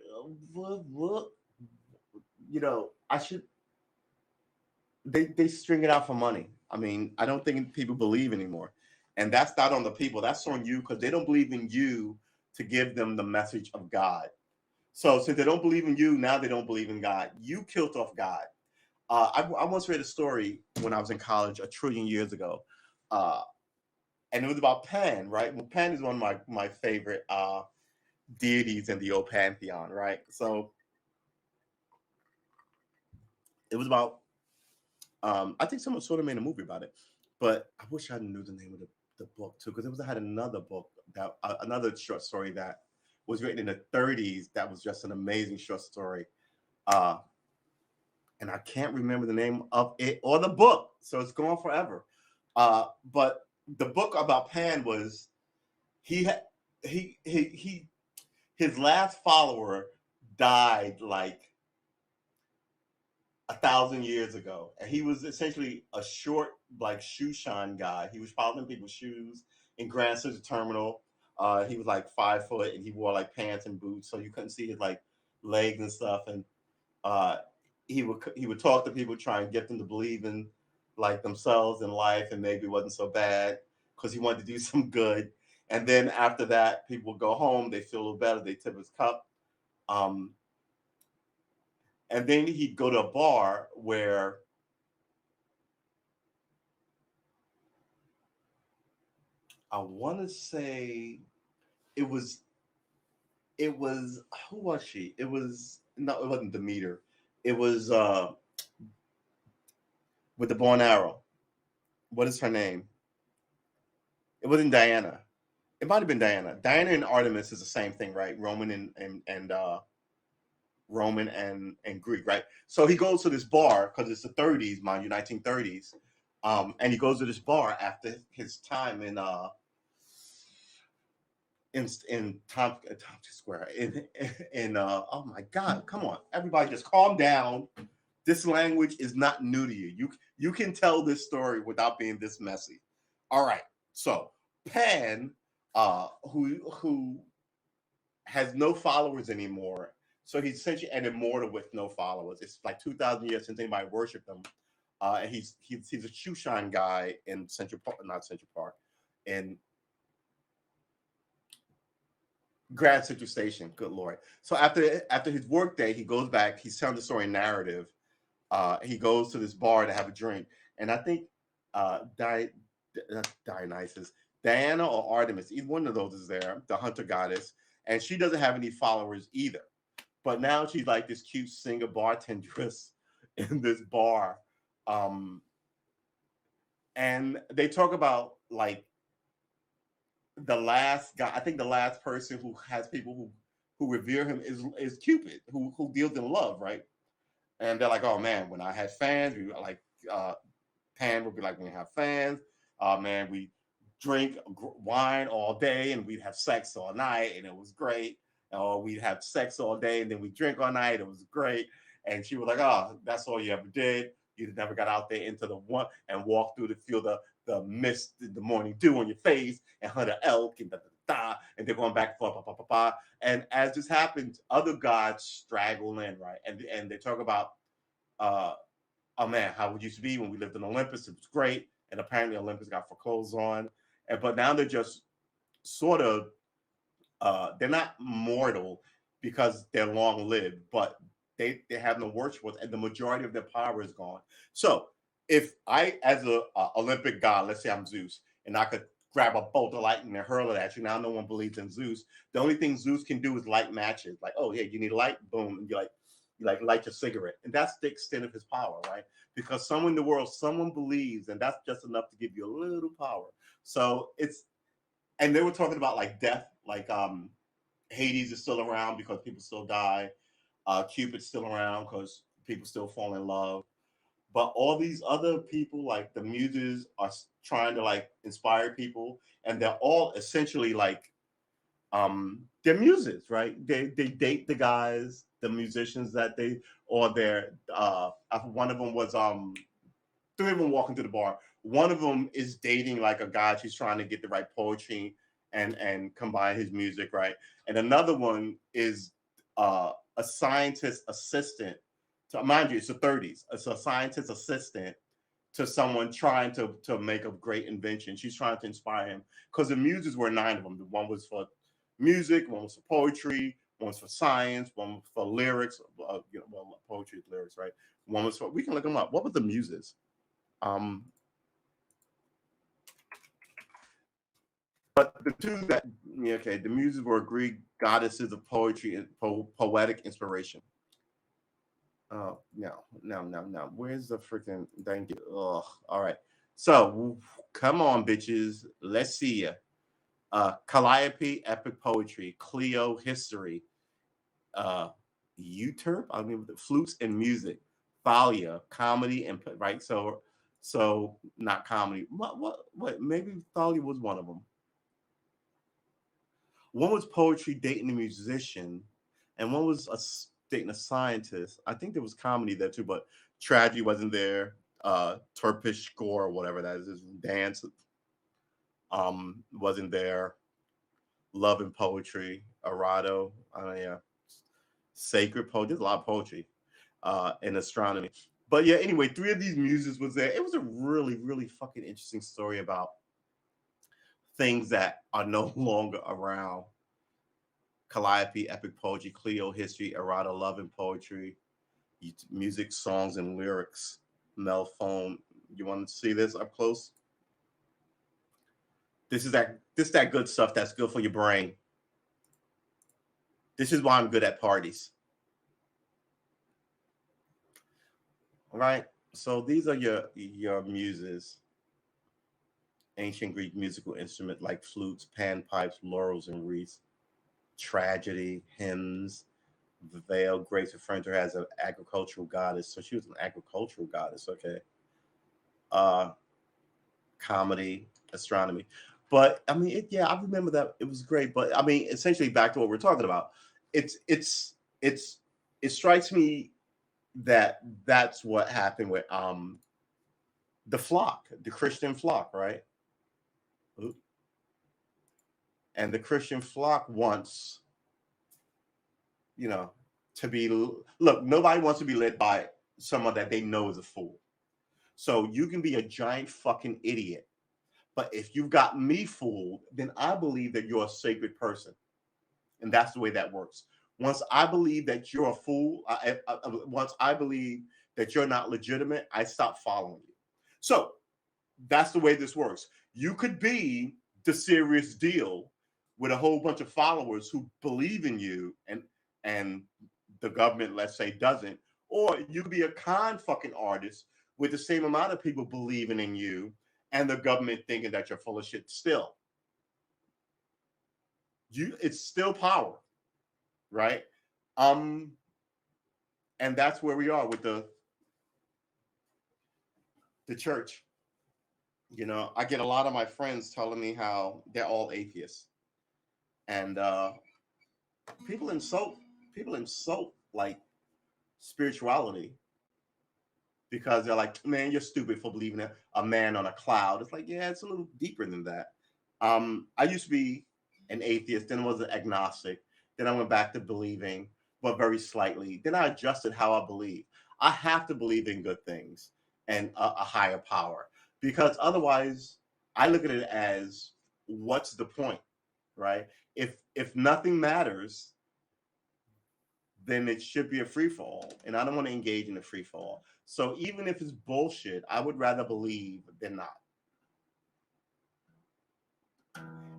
what? I should. They string it out for money. I mean, I don't think people believe anymore. And that's not on the people. That's on you, because they don't believe in you to give them the message of God. So since they don't believe in you, now they don't believe in God. You killed off God. I once read a story when I was in college a trillion years ago. And it was about Pan, right? Well, Pan is one of my favorite deities in the old pantheon, right? So it was about, I think someone sort of made a movie about it, but I wish I knew the name of the book too, because I had another book, that another short story that was written in the 30s that was just an amazing short story. And I can't remember the name of it or the book, so it's gone forever. But the book about Pan was, he his last follower died like 1,000 years ago, and he was essentially a short, like, shoe shine guy. He was following people's shoes in Grand Central Terminal. He was like 5 foot, and he wore like pants and boots, so you couldn't see his like legs and stuff. And uh, he would talk to people, try and get them to believe in like themselves in life, and maybe it wasn't so bad because he wanted to do some good. And then after that, people would go home, they feel a little better, they tip his cup. Um, and then he'd go to a bar where I want to say it was who was she? It wasn't Demeter. It was with the bow and arrow. What is her name? It wasn't Diana. It might have been Diana. Diana and Artemis is the same thing, right? Roman and Greek, right? So he goes to this bar because it's the 30s, mind you, 1930s. And he goes to this bar after his time in Tompkins Square. Oh my God, come on, everybody, just calm down. This language is not new to you. You can tell this story without being this messy. All right, so Pan, who has no followers anymore, so he's essentially an immortal with no followers. It's like 2,000 years since anybody worshipped him. And he's a shoe shine guy in Central Park, not Central Park, in Grand Central Station. Good Lord. So after his work day, he goes back. He's telling the story in narrative. He goes to this bar to have a drink, and I think Dionysus, Diana or Artemis, either one of those is there, the hunter goddess, and she doesn't have any followers either. But now she's like this cute singer bartendress in this bar. And they talk about like the last guy, I think the last person who has people who revere him is Cupid, who deals in love, right? And they're like, oh man, when I had fans, we like Pan would be like, when we have fans, man, we drink wine all day and we'd have sex all night and it was great. Or we'd have sex all day and then we drink all night. It was great. And she was like, "Oh, that's all you ever did. You never got out there into the one and walked through the field the mist, the morning dew on your face, and hunt an elk and da da da." And they're going back and forth, pa, pa, pa, pa. And as this happens, other gods straggle in, right? And they talk about, oh man, how it used to be when we lived in Olympus. It was great, and apparently Olympus got foreclosed on, and but now they're just sort of they're not mortal because they're long lived, but they have no worship, and the majority of their power is gone. So if I, as a Olympic god, let's say I'm Zeus, and I could grab a bolt of lightning and hurl it at you, now no one believes in Zeus. The only thing Zeus can do is light matches. Like, oh yeah, you need light, boom, and you like light your cigarette, and that's the extent of his power, right? Because someone in the world, someone believes, and that's just enough to give you a little power. So it's, and they were talking about like death, like Hades is still around because people still die. Cupid's still around because people still fall in love. But all these other people, like the muses, are trying to like inspire people, and they're all essentially like they're muses, right? They date the guys, the musicians that they, or they're one of them was three of them walking to the bar. One of them is dating like a guy she's trying to get the right poetry and combine his music, right? And another one is a scientist assistant. To, mind you, it's the 30s. It's a scientist assistant to someone trying to make a great invention. She's trying to inspire him because the muses were nine of them. The one was for music, one was for poetry, one was for science, one was for lyrics. Well, poetry is lyrics, right? One was for, we can look them up. What were the muses? Um, but the two that, yeah, okay, the muses were Greek goddesses of poetry and poetic inspiration. No, no, no, no. Where's the freaking? Thank you. Ugh. All right. So come on, bitches. Let's see ya. Calliope, epic poetry. Cleo, history. Uh, Euterpe, I mean, the flutes and music. Thalia, comedy and right. So not comedy. What? Maybe Thalia was one of them. One was poetry dating a musician, and one was dating a scientist. I think there was comedy there too, but tragedy wasn't there. Turkish score or whatever that is, dance wasn't there. Love and poetry, errado, yeah, sacred poetry. There's a lot of poetry, and astronomy. But yeah, anyway, three of these muses was there. It was a really, really fucking interesting story about things that are no longer around. Calliope, epic poetry. Cleo, history. Errata, love and poetry. Music, songs, and lyrics. Melphone. You want to see this up close? This that good stuff that's good for your brain. This is why I'm good at parties. All right. So these are your muses. Ancient Greek musical instrument like flutes, panpipes, laurels, and wreaths. Tragedy, hymns, the veil, Grace referring to her as an agricultural goddess. So she was an agricultural goddess, okay. Uh Comedy, astronomy. But I mean, yeah, I remember that it was great. But I mean, essentially back to what we're talking about. It's it strikes me that that's what happened with the flock, the Christian flock, right? And the Christian flock wants, you know, to be, look, nobody wants to be led by someone that they know is a fool. So you can be a giant fucking idiot, but if you've got me fooled, then I believe that you're a sacred person, and that's the way that works. Once I believe that you're a fool, once I believe that you're not legitimate, I stop following you. So that's the way this works. You could be the serious deal with a whole bunch of followers who believe in you, and the government, let's say, doesn't. Or you could be a con fucking artist with the same amount of people believing in you and the government thinking that you're full of shit still. It's still power, right? Um, and that's where we are with the church. I get a lot of my friends telling me how they're all atheists, and people insult people insult like spirituality because they're like, "Man, you're stupid for believing a man on a cloud." It's like, yeah, it's a little deeper than that. I used to be an atheist, then was an agnostic, then I went back to believing, but very slightly. Then I adjusted how I believe. I have to believe in good things and a higher power because otherwise, I look at it as what's the point, right? If nothing matters, then it should be a free fall. And I don't want to engage in a free fall. So even if it's bullshit, I would rather believe than not.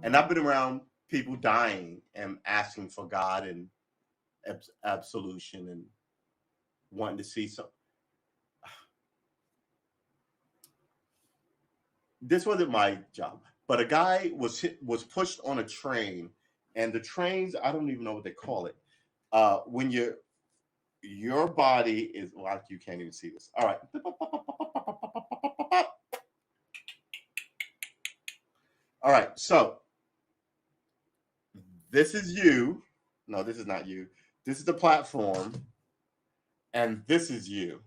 And I've been around people dying and asking for God and absolution and wanting to see some. This wasn't my job, but a guy was pushed on a train, and the trains, I don't even know what they call it. When your body is, well, you can't even see this. All right. All right. So this is you. No, this is not you. This is the platform, and this is you.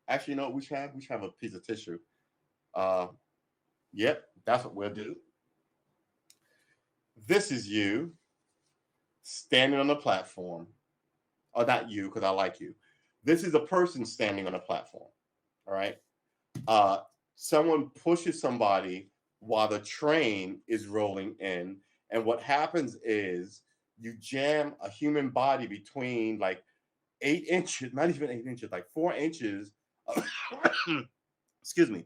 Actually, no, we should have a piece of tissue. Uh, yep, that's what we'll do. This is you standing on the platform. Oh, not you, because I like you. This is a person standing on a platform. All right. Uh, Someone pushes somebody while the train is rolling in, and what happens is you jam a human body between like 8 inches, not even 8 inches, like 4 inches. Excuse me,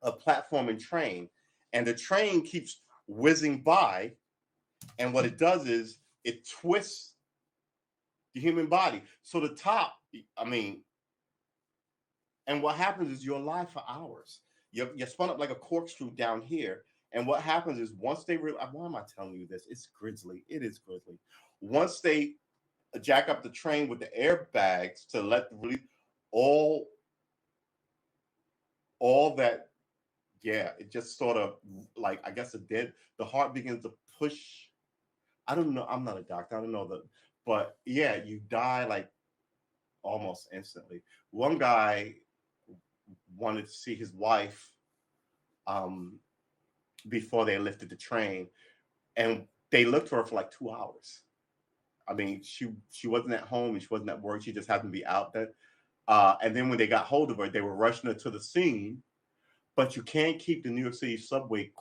a platform and train, and the train keeps whizzing by, and what it does is it twists the human body. So the top, I mean, and what happens is you're alive for hours. You're spun up like a corkscrew down here. And what happens is once they realize, why am I telling you this? It's grisly. It is grisly. Once they jack up the train with the airbags to let really all all that, yeah, it just sort of like I guess the heart begins to push. I don't know. I'm not a doctor. I don't know but yeah, you die like almost instantly. One guy wanted to see his wife um, before they lifted the train, and they looked for her for like 2 hours. I mean, she wasn't at home and she wasn't at work. She just happened to be out there. And then when they got hold of her, they were rushing her to the scene. But you can't keep the New York City subway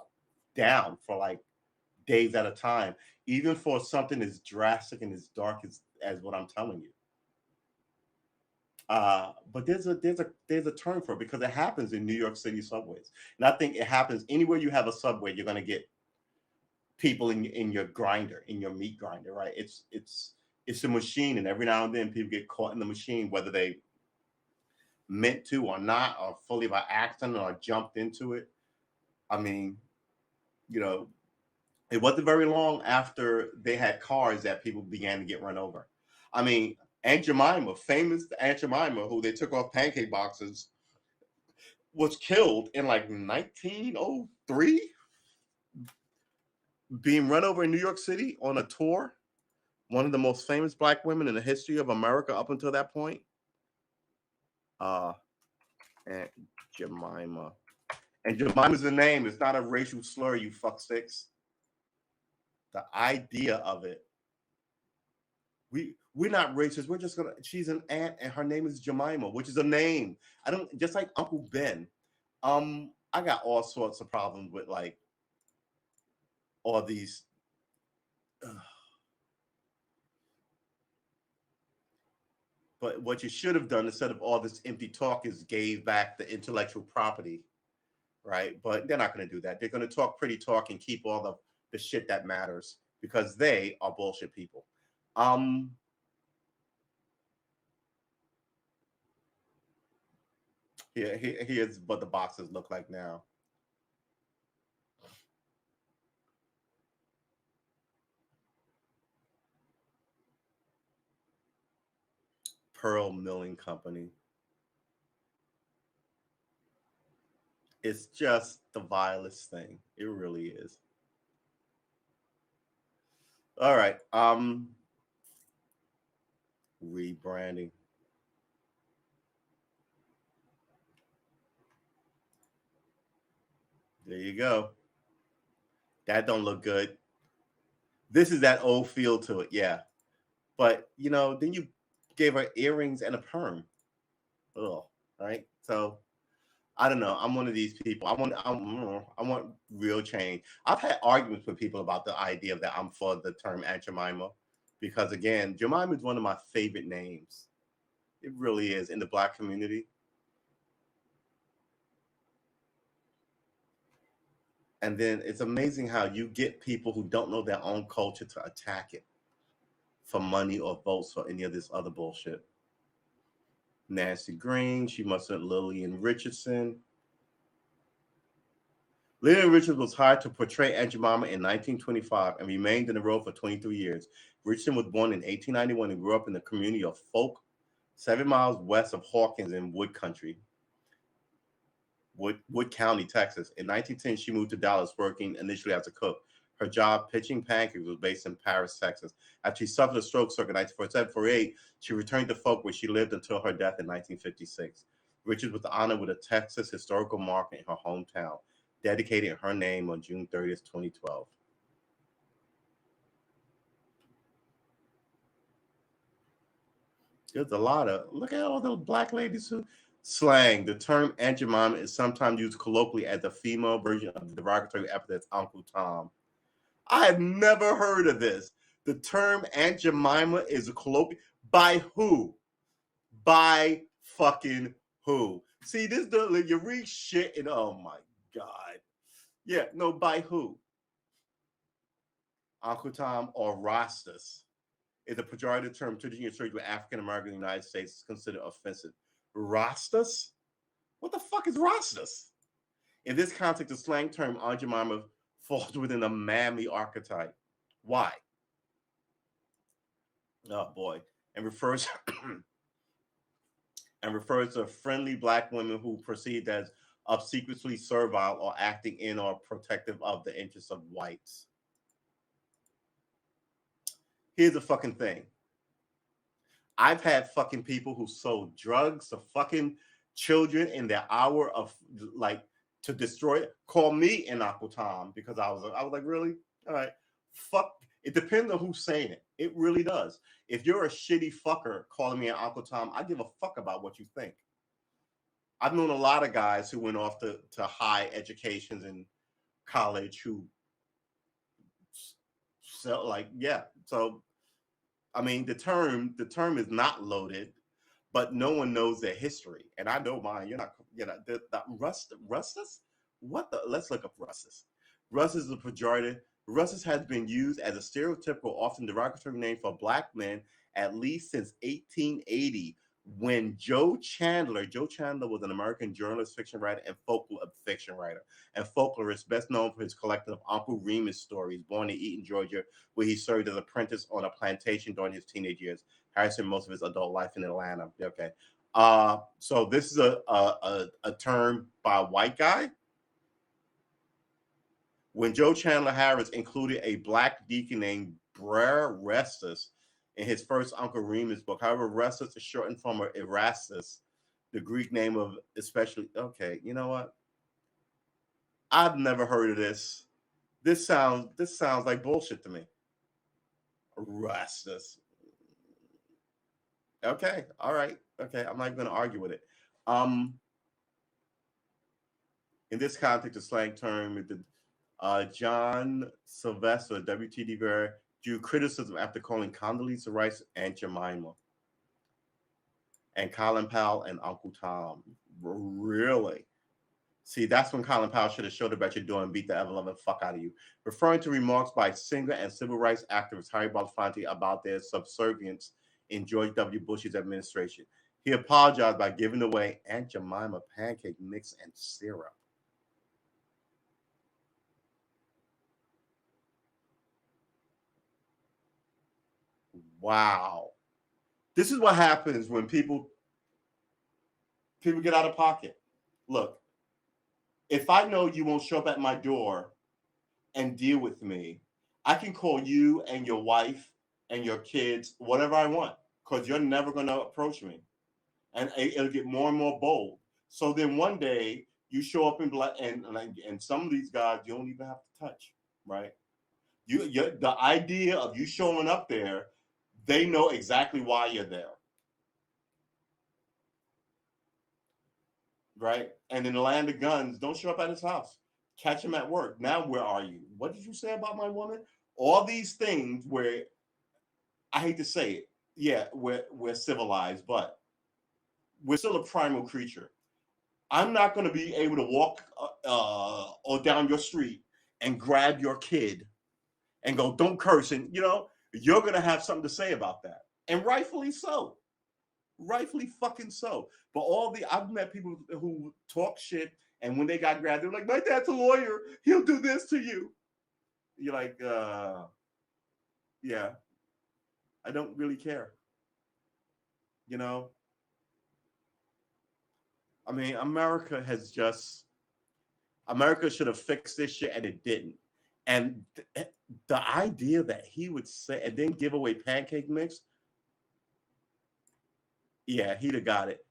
down for like days at a time, even for something as drastic and as dark as what I'm telling you. But there's a term for it because it happens in New York City subways, and I think it happens anywhere you have a subway. You're going to get people in your grinder, in your meat grinder, right? It's a machine, and every now and then people get caught in the machine, whether they meant to or not, or fully by accident or jumped into it. I mean, you know, it wasn't very long after they had cars that people began to get run over. I mean, Aunt Jemima, famous Aunt Jemima, who they took off pancake boxes, was killed in like 1903, being run over in New York City on a tour. One of the most famous black women in the history of America up until that point. Uh, Aunt Jemima. And Jemima's the name. It's not a racial slur, you fuck sticks. The idea of it. We're not racist. We're just gonna. She's an aunt, and her name is Jemima, which is a name. I don't just like Uncle Ben. I got all sorts of problems with like all these. But what you should have done instead of all this empty talk is gave back the intellectual property, right? But they're not going to do that. They're going to talk pretty talk and keep all the shit that matters because they are bullshit people. Um, here's what the boxes look like now. Pearl Milling Company. It's just the vilest thing. It really is. All right. Rebranding. There you go. That don't look good. This is that old feel to it, yeah. But then you gave her earrings and a perm. Ugh. Right. So I don't know. I'm one of these people. I want real change. I've had arguments with people about the idea that I'm for the term Aunt Jemima, because again, Jemima is one of my favorite names. It really is in the Black community. And then it's amazing how you get people who don't know their own culture to attack it for money or votes or any of this other bullshit. Nancy Green, she must have Lillian Richardson. Lillian Richardson was hired to portray Aunt Jemima in 1925 and remained in the role for 23 years. Richardson was born in 1891 and grew up in the community of Folk, 7 miles west of Hawkins in Wood County, Texas. In 1910, she moved to Dallas, working initially as a cook. Her job pitching pancakes was based in Paris, Texas. After she suffered a stroke circa 1947-48, she returned to Folk, where she lived until her death in 1956. Richards was honored with a Texas historical mark in her hometown, dedicated in her name on June 30th, 2012. There's a lot of, look at all those black ladies who slang. The term Aunt Jemima is sometimes used colloquially as the female version of the derogatory epithet Uncle Tom. I have never heard of this. The term Aunt Jemima is a colloquial. By who? By fucking who? See, this like, you read shit and oh my god. Yeah, no, by who? Uncle Tom or Rastas is a pejorative term traditionally associated with African Americans in the United States is considered offensive. Rastas? What the fuck is Rastas? In this context, the slang term Aunt Jemima falls within the mammy archetype. Why? Oh boy. And refers and refers to friendly black women who perceived as obsequiously servile or acting in or protective of the interests of whites. Here's the fucking thing. I've had fucking people who sold drugs to fucking children in their hour of like to destroy it. Call me an Uncle Tom because I was like, really? All right. Fuck. It depends on who's saying it. It really does. If you're a shitty fucker calling me an Uncle Tom, I give a fuck about what you think. I've known a lot of guys who went off to high educations in college who sell like, yeah. So I mean the term is not loaded, but no one knows their history. And I know mine. You're not the Rustus? What the let's look up Rustus. Rustus is a pejorative. Rustus has been used as a stereotypical, often derogatory name for black men at least since 1880, when Joe Chandler was an American journalist, fiction writer, and folklore fiction writer and folklorist, best known for his collection of Uncle Remus stories. Born in Eaton, Georgia, where he served as an apprentice on a plantation during his teenage years. Harris spent most of his adult life in Atlanta. Okay, so this is a term by a white guy. When Joe Chandler Harris included a black deacon named Brer Restus in his first Uncle Remus book. However, Restus is shortened from Erastus, the Greek name of especially. Okay, you know what? I've never heard of this. This sounds like bullshit to me. Erastus. Okay, all right. Okay, I'm not going to argue with it. Um, in this context, the slang term, John Sylvester, WTD Bear, drew criticism after calling Condoleezza Rice Aunt Jemima and Colin Powell and Uncle Tom. Really? See, that's when Colin Powell should have showed up at your door and beat the ever loving fuck out of you. Referring to remarks by singer and civil rights activist Harry Belafonte about their subservience in George W. Bush's administration. He apologized by giving away Aunt Jemima pancake mix and syrup. Wow. This is what happens when people get out of pocket. Look, If I know you won't show up at my door and deal with me, I can call you and your wife and your kids, whatever I want, because you're never going to approach me. And it'll get more and more bold. So then one day you show up in black, and some of these guys you don't even have to touch, right? The idea of you showing up there, they know exactly why you're there, right? And in the land of guns, don't show up at his house. Catch him at work. Now where are you? What did you say about my woman? All these things where I hate to say it, yeah, we're civilized, but we're still a primal creature. I'm not going to be able to walk or down your street and grab your kid and go, don't curse. And, you're going to have something to say about that. And rightfully so. Rightfully fucking so. But I've met people who talk shit, and when they got grabbed, they're like, my dad's a lawyer. He'll do this to you. You're like, yeah, I don't really care. I mean, America should have fixed this shit, and it didn't. And the idea that he would say and then give away pancake mix, yeah, he'd have got it.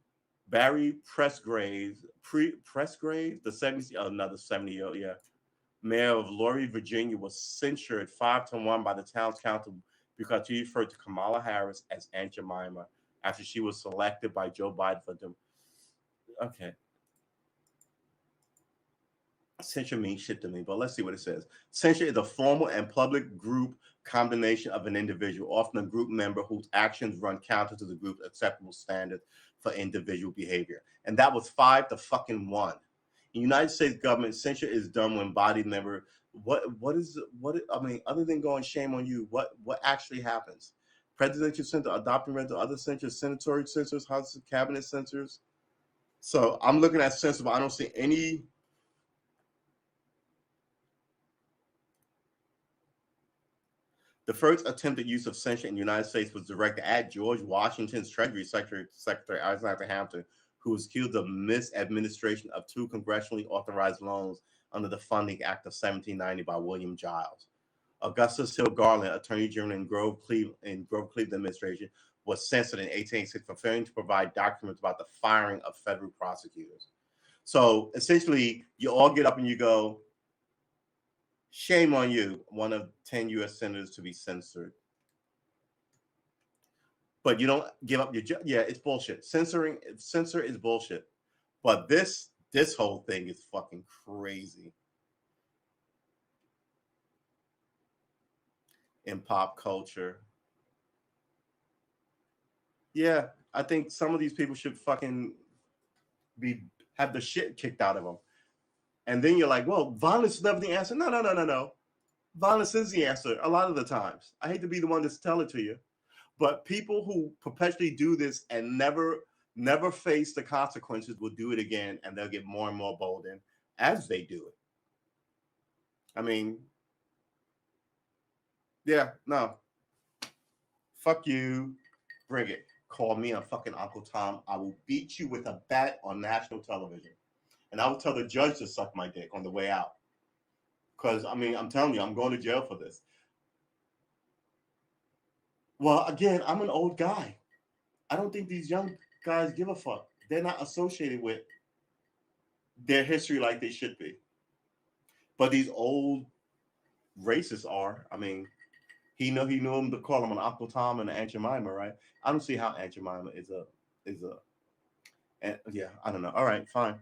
Barry Pressgraves, the 70, another 70-year-old, yeah, mayor of Laurie, Virginia, was censured 5-1 by the town's council because he referred to Kamala Harris as Aunt Jemima after she was selected by Joe Biden for them. Okay. Censure means shit to me, but let's see what it says. Censure is a formal and public group condemnation of an individual, often a group member whose actions run counter to the group's acceptable standards for individual behavior. And that was 5-1. In the United States government, censure is done when body member. Other than going shame on you, what actually happens? Presidential censor, adopting rental, other censors, senatorial censors, House of Cabinet censors. So I'm looking at censor, but I don't see any. The first attempted use of censure in the United States was directed at George Washington's Treasury Secretary Alexander Hamilton, who was accused of misadministration of 2 congressionally authorized loans under the Funding Act of 1790 by William Giles. Augustus Hill Garland, Attorney General in Grove Cleveland administration, was censored in 1886 for failing to provide documents about the firing of federal prosecutors. So essentially, you all get up and you go, shame on you, one of 10 U.S. senators to be censored. But you don't give up your job. Yeah, it's bullshit. Censor is bullshit. But this whole thing is fucking crazy. In pop culture. Yeah, I think some of these people should fucking have the shit kicked out of them. And then you're like, well, violence is never the answer. No. Violence is the answer a lot of the times. I hate to be the one to tell it to you, but people who perpetually do this and never face the consequences will do it again, and they'll get more and more bolden as they do it. I mean, yeah, no. Fuck you. Bring it. Call me a fucking Uncle Tom. I will beat you with a bat on national television. And I will tell the judge to suck my dick on the way out. Because, I mean, I'm telling you, I'm going to jail for this. Well, again, I'm an old guy. I don't think these young guys give a fuck. They're not associated with their history like they should be. But these old racists are. I mean, he knew him to call him an Uncle Tom and an Aunt Jemima, right? I don't see how Aunt Jemima is a yeah, I don't know. All right, fine.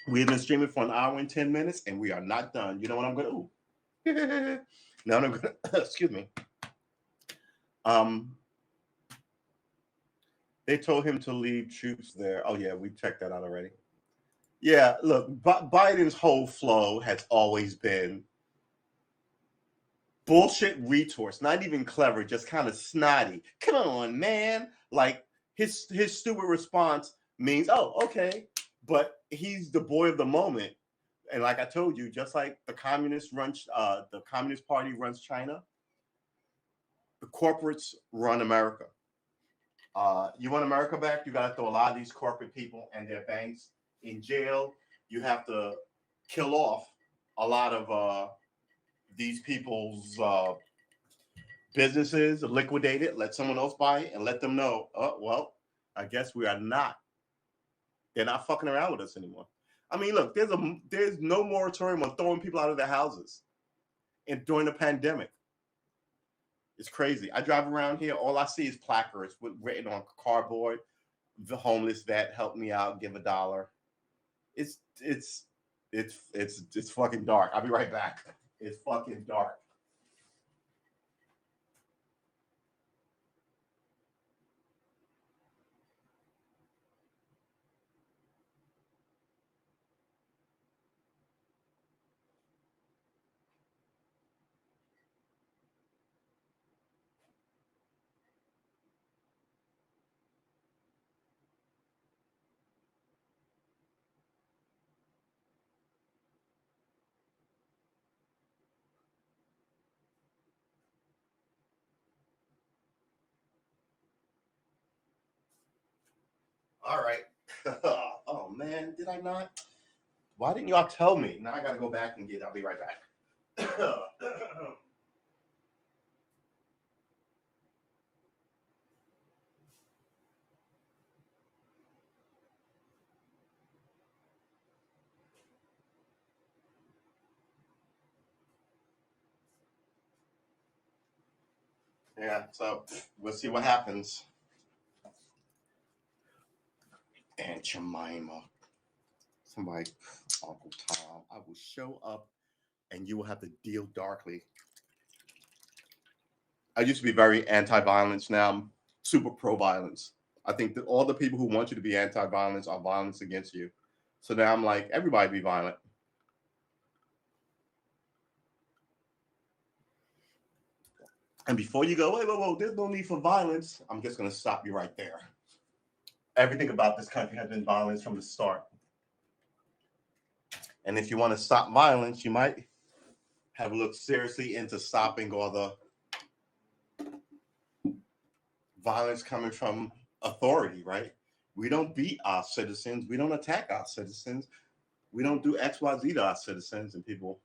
We've been streaming for an hour and 10 minutes, and we are not done. You know what I'm going to? Now I'm going to. Excuse me. They told him to leave troops there. Oh yeah, we checked that out already. Yeah, look, Biden's whole flow has always been bullshit retorts, not even clever, just kind of snotty. Come on, man. Like his stupid response means, oh, okay. But he's the boy of the moment. And like I told you, just like the Communist Party runs China, the corporates run America. You want America back? You got to throw a lot of these corporate people and their banks in jail. You have to kill off a lot of these people's businesses, liquidate it, let someone else buy it, and let them know, oh, well, I guess we are not. They're not fucking around with us anymore. I mean, look, there's no moratorium on throwing people out of their houses and during the pandemic. It's crazy. I drive around here, all I see is placards written on cardboard. The homeless vet help me out, give $1. It's fucking dark. I'll be right back. It's fucking dark. All right. Oh man, did I not? Why didn't y'all tell me? Now I gotta go back and get it. I'll be right back. Yeah, so we'll see what happens. Aunt Jemima. Somebody, Uncle Tom, I will show up and you will have to deal darkly. I used to be very anti-violence. Now I'm super pro-violence. I think that all the people who want you to be anti-violence are violence against you. So now I'm like, everybody be violent. And before you go, wait, there's no need for violence, I'm just going to stop you right there. Everything about this country has been violence from the start. And if you want to stop violence, you might have looked seriously into stopping all the violence coming from authority, right? We don't beat our citizens. We don't attack our citizens. We don't do XYZ to our citizens. And people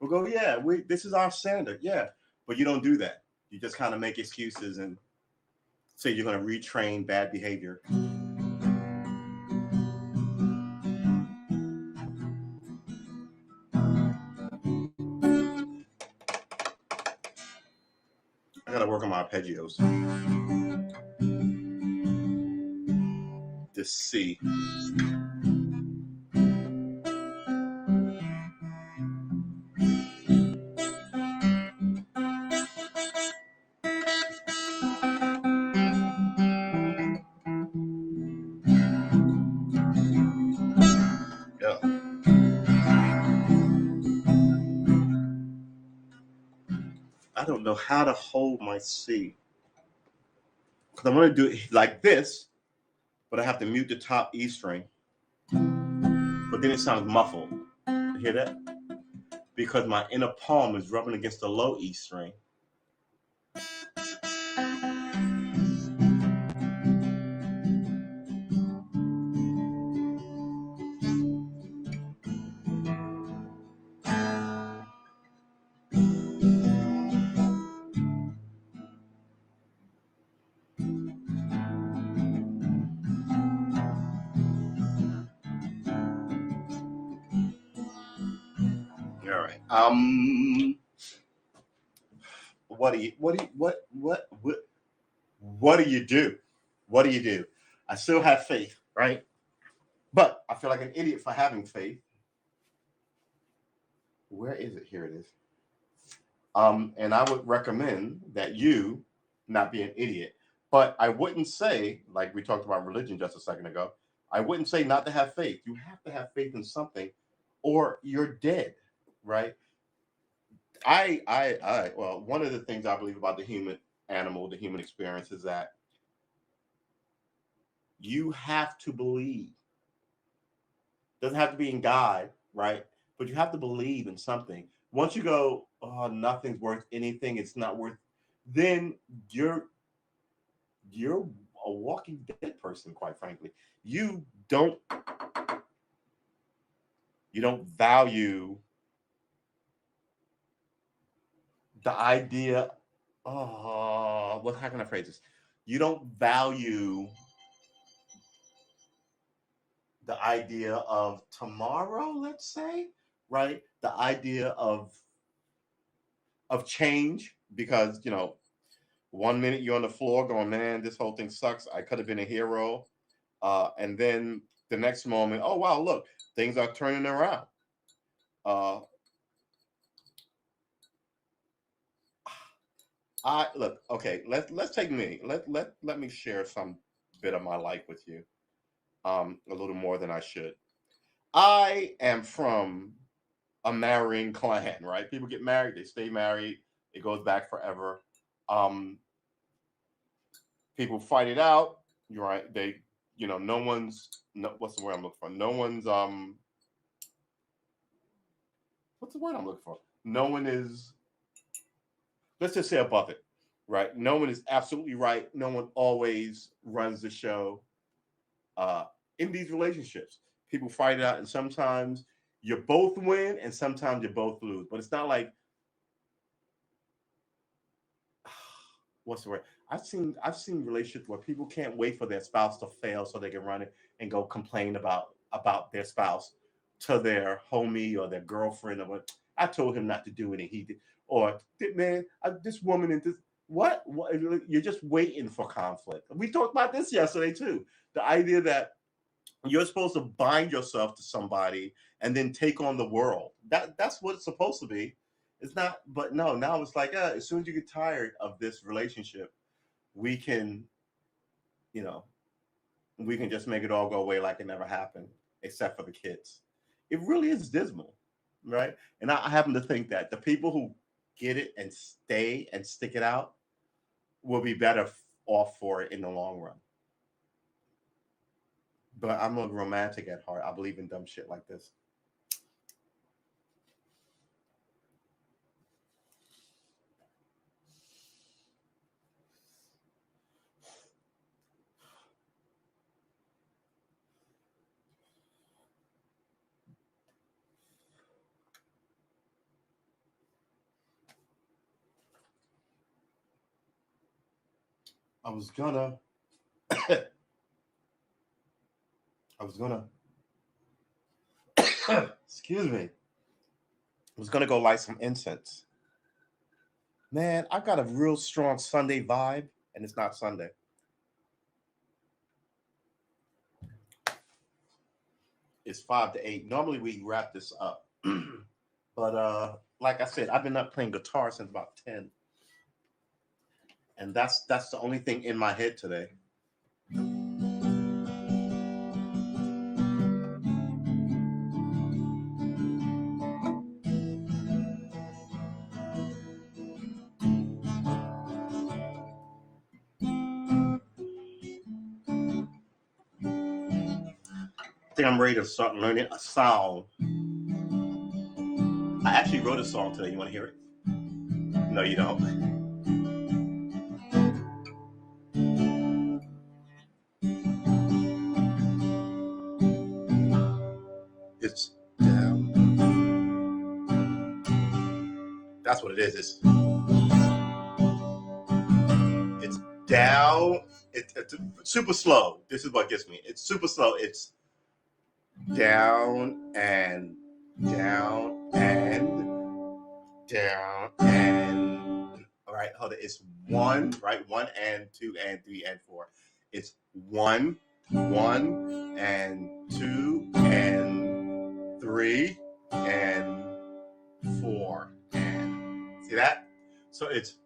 will go, yeah, this is our standard. Yeah. But you don't do that. You just kind of make excuses and say you're going to retrain bad behavior. I got to work on my arpeggios. This C. Yeah. I don't know how to hold my C. Because I'm going to do it like this, but I have to mute the top E string. But then it sounds muffled. You hear that? Because my inner palm is rubbing against the low E string. All right. What do you what do you do? What do you do? I still have faith, right? But I feel like an idiot for having faith. Where is it? Here it is. And I would recommend that you not be an idiot. But I wouldn't say, like we talked about religion just a second ago, I wouldn't say not to have faith. You have to have faith in something, or you're dead, right? Well, one of the things I believe about the human animal, the human experience, is that you have to believe. Doesn't have to be in God, right? But you have to believe in something. Once you go, oh, nothing's worth anything, it's not worth, then you're a Walking Dead person, quite frankly. You don't value the idea. Oh, what? How can I phrase this? You don't value the idea of tomorrow. Let's say, right? The idea of change, because 1 minute you're on the floor going, man, this whole thing sucks. I could have been a hero, and then the next moment, oh wow, look, things are turning around. Uh, I look okay. Let's take me. Let me share some bit of my life with you. A little more than I should. I am from a marrying clan, right? People get married, they stay married, it goes back forever. Um, People fight it out. You're right. No one's no. What's the word I'm looking for? No one's What's the word I'm looking for? No one is. Let's just say above it, right? No one is absolutely right. No one always runs the show. Uh, in these relationships, people fight it out, and sometimes you both win, and sometimes you both lose. But it's not like what's the word? I've seen relationships where people can't wait for their spouse to fail so they can run it and go complain about their spouse to their homie or their girlfriend or what. I told him not to do it and he did. Or man, this woman and this what you're just waiting for conflict. We talked about this yesterday too. The idea that you're supposed to bind yourself to somebody and then take on the world. That's what it's supposed to be. It's not, but no, now it's like as soon as you get tired of this relationship, we can, you know, we can just make it all go away like it never happened, except for the kids. It really is dismal, right? And I happen to think that the people who get it and stay and stick it out will be better off for it in the long run. But I'm a romantic at heart. I believe in dumb shit like this. I was gonna, I was gonna, excuse me, I was gonna go light some incense. Man, I've got a real strong Sunday vibe, and it's not Sunday. It's 5 to 8. Normally we wrap this up, but like I said, I've been up playing guitar since about 10, and that's the only thing in my head today. I think I'm ready to start learning a song. I actually wrote a song today. You want to hear it? No, you don't. It's down. That's what it is. It's down. It's super slow. This is what gets me. It's super slow. It's down and down and down and. All right, hold it. It's one, right? One and two and three and four. It's one, one and two and three and four and see that? So it's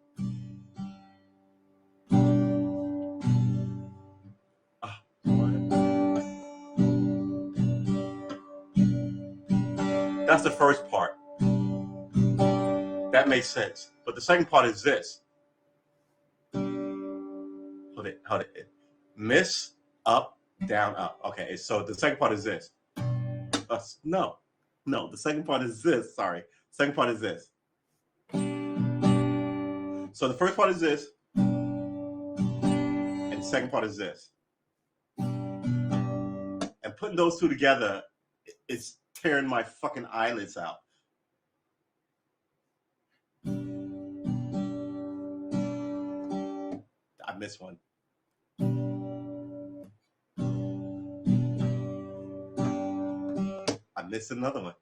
that's the first part. That makes sense. But the second part is this. Hold it. Miss, up, down, up. Okay, so the second part is this. No. No, the second part is this. Sorry. Second part is this. So the first part is this. And the second part is this. And putting those two together, it's tearing my fucking eyelids out. I missed one. I missed another one.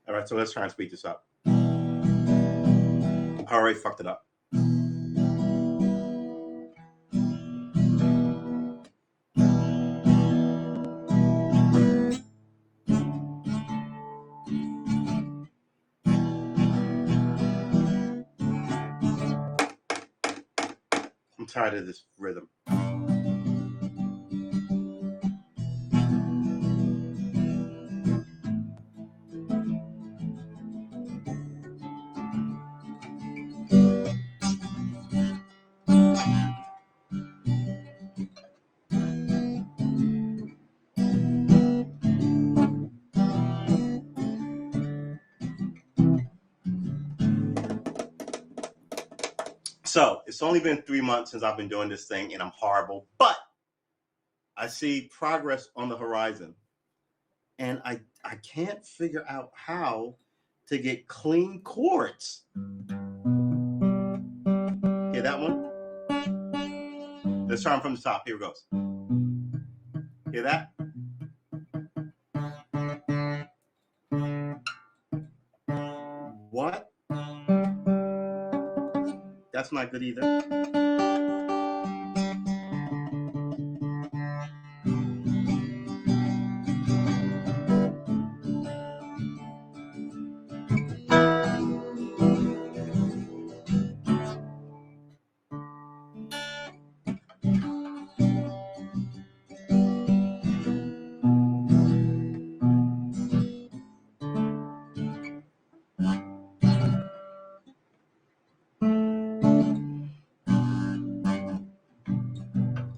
All right, so let's try and speed this up. I already fucked it up. I'm tired of this rhythm. So it's only been 3 months since I've been doing this thing, and I'm horrible, but I see progress on the horizon. And I can't figure out how to get clean chords. Hear that one? Let's try them from the top. Here it goes. Hear that? What? That's not good either.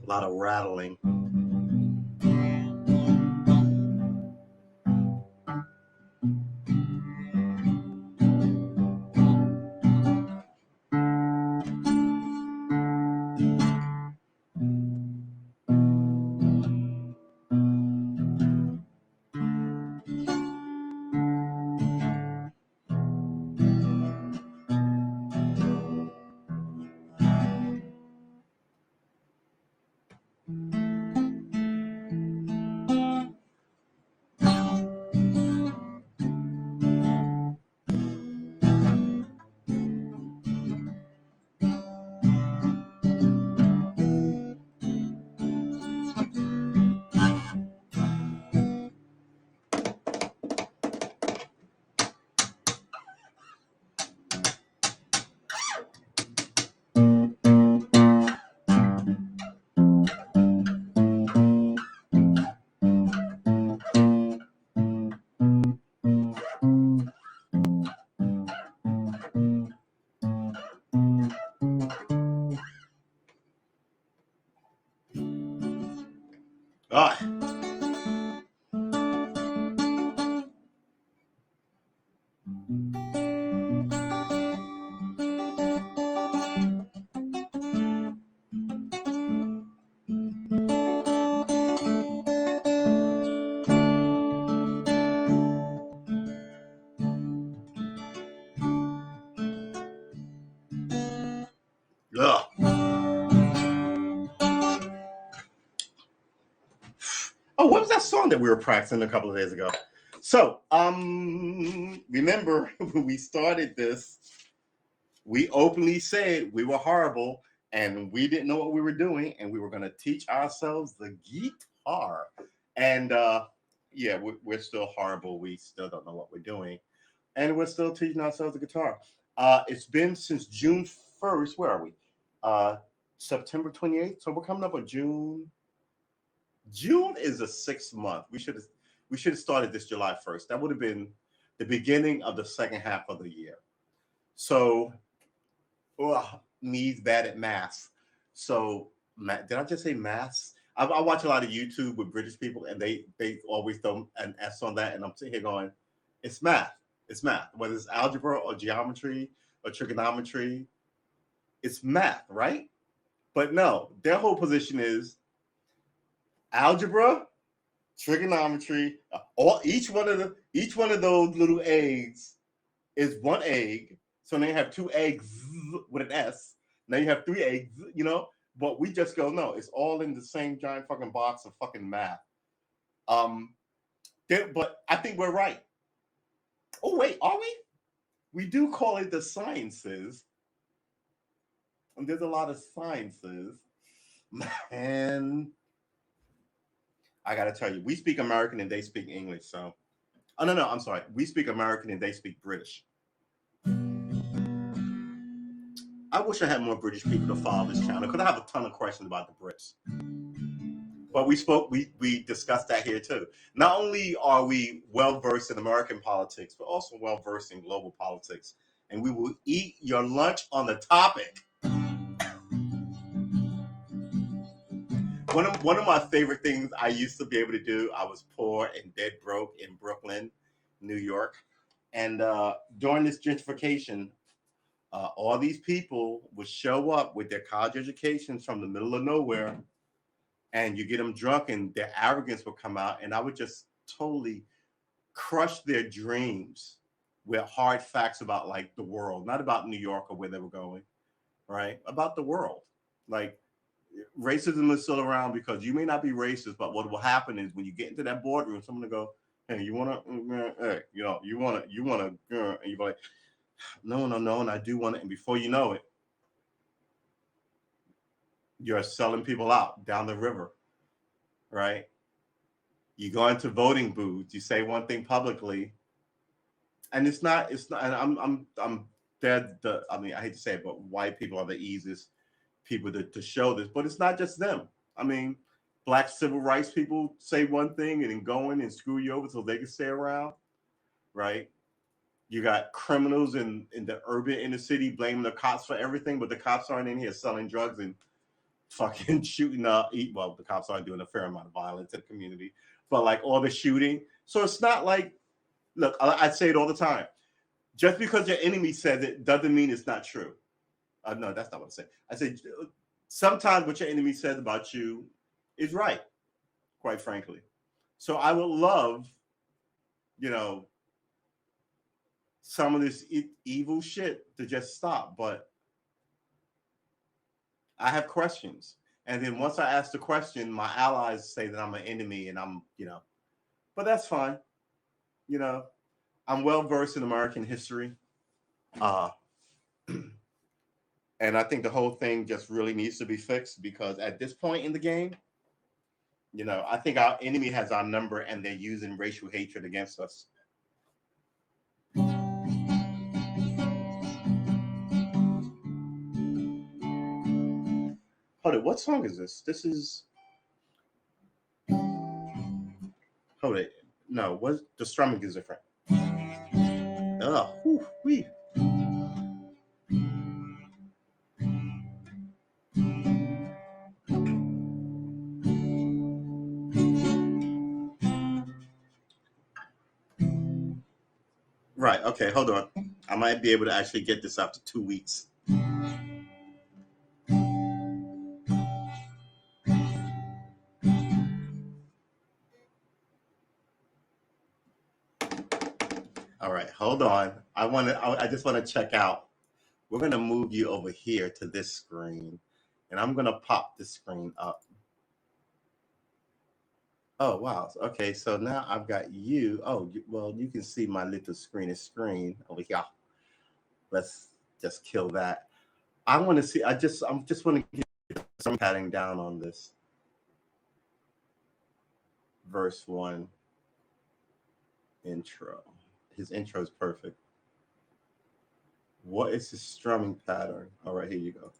A lot of rattling. Ah. Ugh. Oh, what was that song that we were practicing a couple of days ago? So, remember when we started this, we openly said we were horrible and we didn't know what we were doing, and we were going to teach ourselves the guitar. And yeah, we're still horrible. We still don't know what we're doing, and we're still teaching ourselves the guitar. It's been since June 1st. Where are we? September 28th. So we're coming up on June. June is the 6th month. We should have. We should have started this July 1st. That would have been the beginning of the second half of the year. So, me's bad at math. So, did I just say math? I watch a lot of YouTube with British people, and they always throw an S on that, and I'm sitting here going, it's math. It's math. Whether it's algebra or geometry or trigonometry, it's math, right? But no, their whole position is algebra, trigonometry. Each one of those little eggs is one egg. So now you have two eggs with an S. Now you have three eggs, you know. But we just go, no, it's all in the same giant fucking box of fucking math. But I think we're right. Oh wait, are we? We do call it the sciences, and there's a lot of sciences. Man, I gotta tell you, we speak American and they speak English. So, oh no, I'm sorry. We speak American and they speak British. I wish I had more British people to follow this channel because I have a ton of questions about the Brits. But we discussed that here too. Not only are we well versed in American politics, but also well versed in global politics. And we will eat your lunch on the topic. One of my favorite things I used to be able to do, I was poor and dead broke in Brooklyn, New York. And during this gentrification, all these people would show up with their college educations from the middle of nowhere, and you get them drunk and their arrogance would come out, and I would just totally crush their dreams with hard facts about like the world, not about New York or where they were going, right? About the world. Like racism is still around because you may not be racist, but what will happen is when you get into that boardroom, someone will go, "Hey, you wanna, hey, you wanna," and you're like, "No, and I do want it." And before you know it, you're selling people out down the river, right? You go into voting booths, you say one thing publicly, and it's not. And I'm dead. I mean, I hate to say it, but white people are the easiest people to show this, but it's not just them. I mean, black civil rights people say one thing and then go in and screw you over so they can stay around, right? You got criminals in the urban inner city blaming the cops for everything, but the cops aren't in here selling drugs and fucking shooting well, the cops aren't doing a fair amount of violence in the community, but like all the shooting. So it's not like, look, I say it all the time. Just because your enemy says it doesn't mean it's not true. No, that's not what I say. I say sometimes what your enemy says about you is right, quite frankly. So I would love, some of this evil shit to just stop. But I have questions. And then once I ask the question, my allies say that I'm an enemy and but that's fine. I'm well versed in American history. Uh, and I think the whole thing just really needs to be fixed because at this point in the game, I think our enemy has our number and they're using racial hatred against us. Hold it, what song is this? This is hold it. No, what the strumming is different. Oh, whee. Right. Okay. Hold on. I might be able to actually get this after 2 weeks. All right. Hold on. I just want to check out. We're going to move you over here to this screen, and I'm going to pop this screen up. Oh, wow. Okay. So now I've got you. Oh, well, you can see my little screen over here. Let's just kill that. I want to see. I'm just want to get some padding down on this. Verse 1 intro. His intro is perfect. What is his strumming pattern? All right, here you go.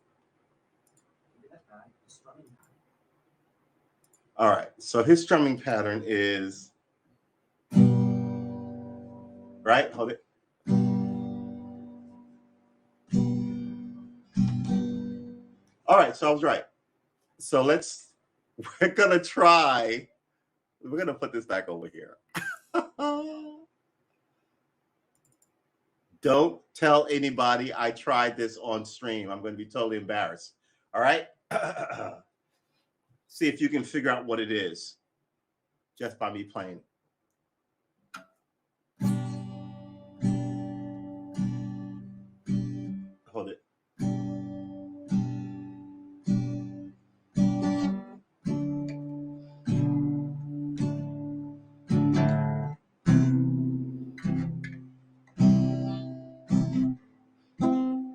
All right, so his strumming pattern is right? Hold it. All right, so I was right. So we're gonna put this back over here. Don't tell anybody I tried this on stream. I'm going to be totally embarrassed. All right. See if you can figure out what it is just by me playing. Hold it.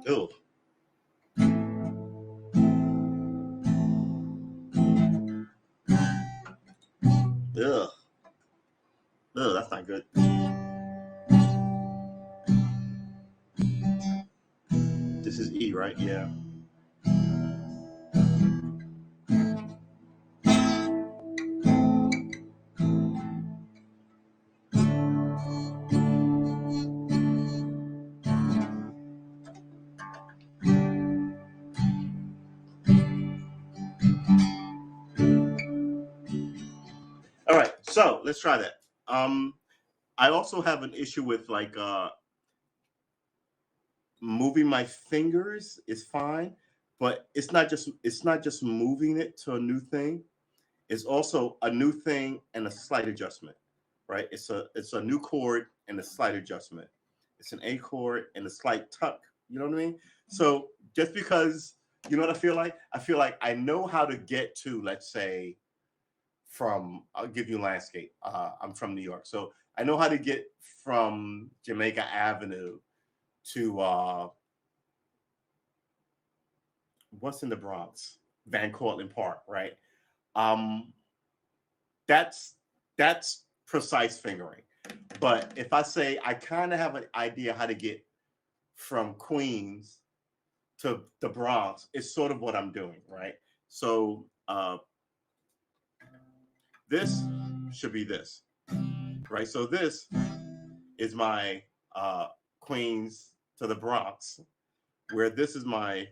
Ew. Ugh. Ugh, that's not good. This is E, right? Yeah. All right, so let's try that. I also have an issue with like moving my fingers is fine, but it's not just moving it to a new thing. It's also a new thing and a slight adjustment, right? It's a new chord and a slight adjustment. It's an A chord and a slight tuck. You know what I mean? So just because, you know what I feel like? I feel like I know how to get to, let's say, I'll give you landscape. I'm from New York, so I know how to get from Jamaica Avenue to what's in the Bronx, Van Cortlandt Park, right? That's precise fingering. But if I say I kind of have an idea how to get from Queens to the Bronx, it's sort of what I'm doing, right? So this should be this, right? So this is my Queens to the Bronx, where this is my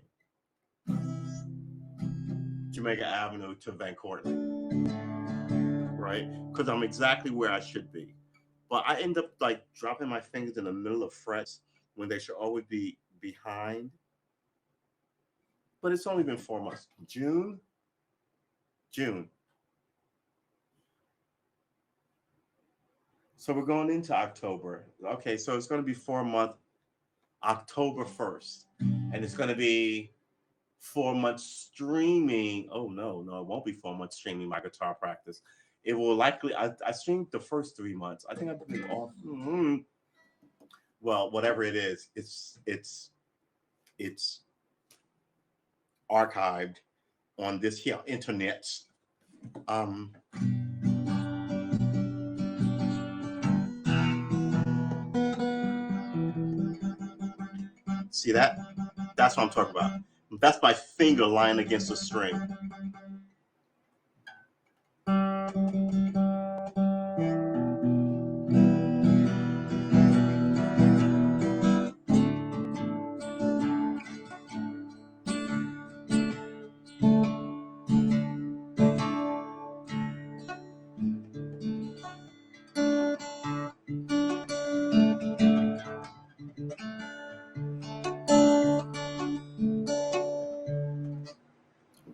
Jamaica Avenue to Van Cortlandt, right? Because I'm exactly where I should be. But I end up like dropping my fingers in the middle of frets when they should always be behind. But it's only been 4 months. June. So we're going into October. Okay, so it's going to be 4 months, October 1st. And it's going to be 4 months streaming. Oh, no, it won't be 4 months streaming my guitar practice. It will likely, I streamed the first 3 months. I think I've been off. Well, whatever it is, it's archived on this here internet. See that? That's what I'm talking about. That's my finger lying against the string.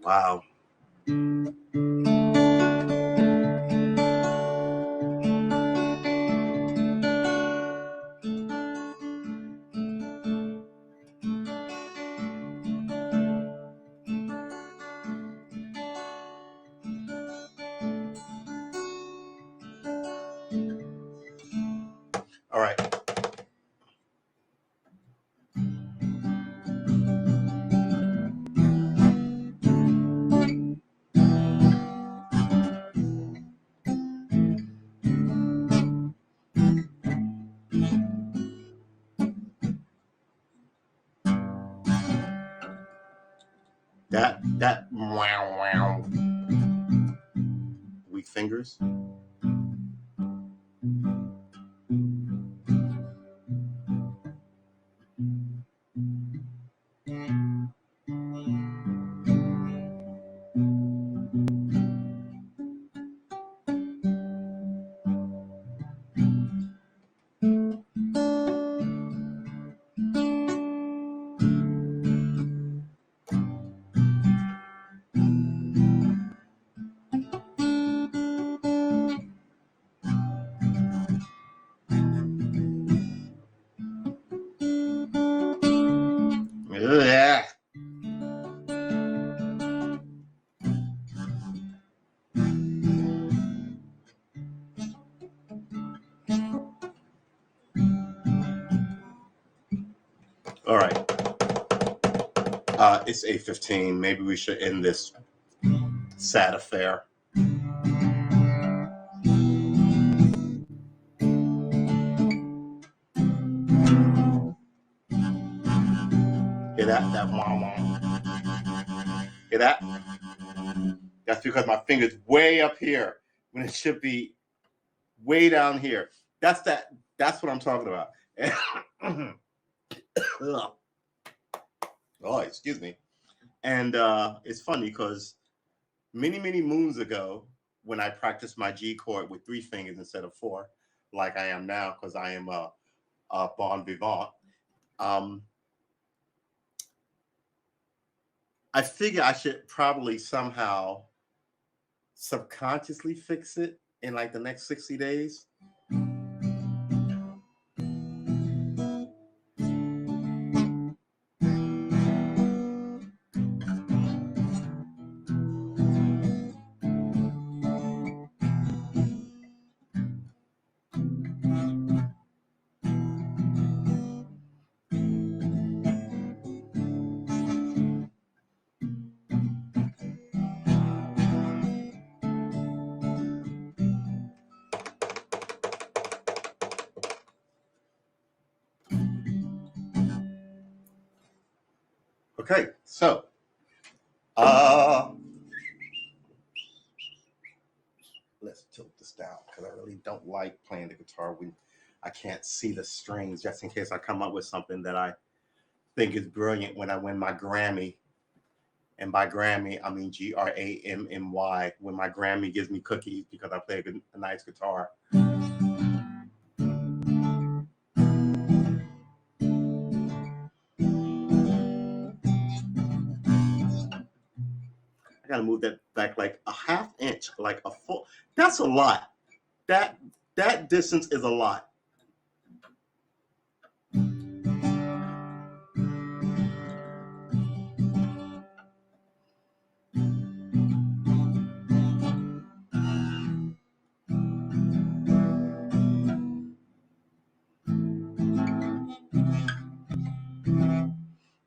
Wow. All right. That wow. Weak fingers. Yeah. All right. It's 8:15. Maybe we should end this sad affair. Hear that? That wah wah. Hear that? That's because my finger's way up here when it should be way down here. That's what I'm talking about. Oh, excuse me. And it's funny because many moons ago, when I practiced my G chord with 3 fingers instead of 4, like I am now, because I am a bon vivant, I figure I should probably somehow subconsciously fix it in like the next 60 days. Okay, so let's tilt this down because I really don't like playing the guitar when I can't see the strings, just in case I come up with something that I think is brilliant when I win my Grammy. And by Grammy, I mean Grammy, when my Grammy gives me cookies because I play a nice guitar. I gotta move that back like a half inch, like a full. That's a lot. That distance is a lot.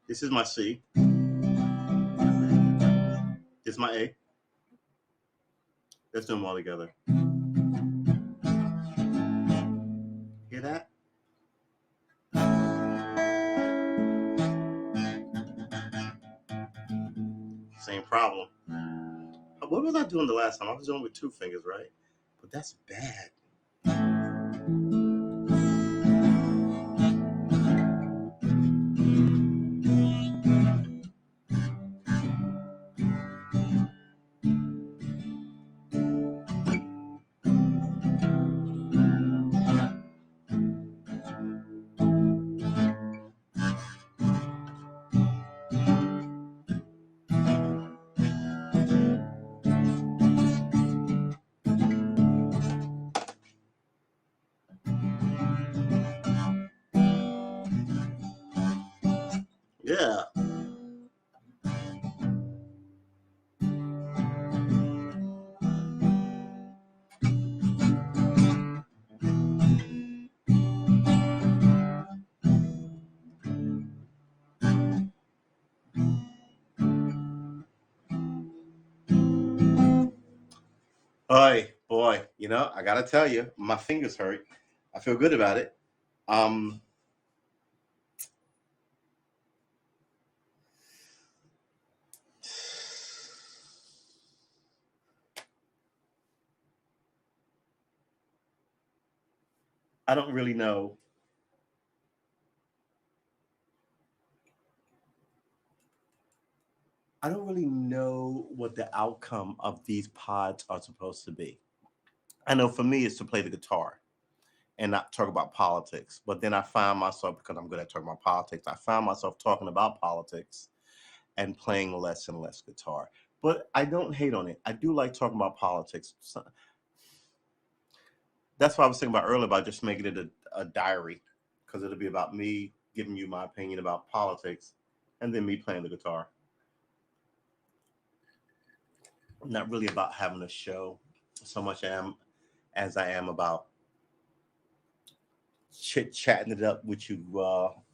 This is my C. This is my A. Let's do them all together. Hear that? Same problem. What was I doing the last time? I was doing it with 2 fingers, right? But that's bad. Yeah. Boy, I gotta tell you, my fingers hurt. I feel good about it. I don't really know. I don't really know what the outcome of these pods are supposed to be. I know for me, it's to play the guitar and not talk about politics. But then I find myself, because I'm good at talking about politics, I find myself talking about politics and playing less and less guitar. But I don't hate on it. I do like talking about politics. So that's what I was thinking about earlier about just making it a diary, because it'll be about me giving you my opinion about politics. and then me playing the guitar. Not really about having a show so much as I am about chit chatting it up with you,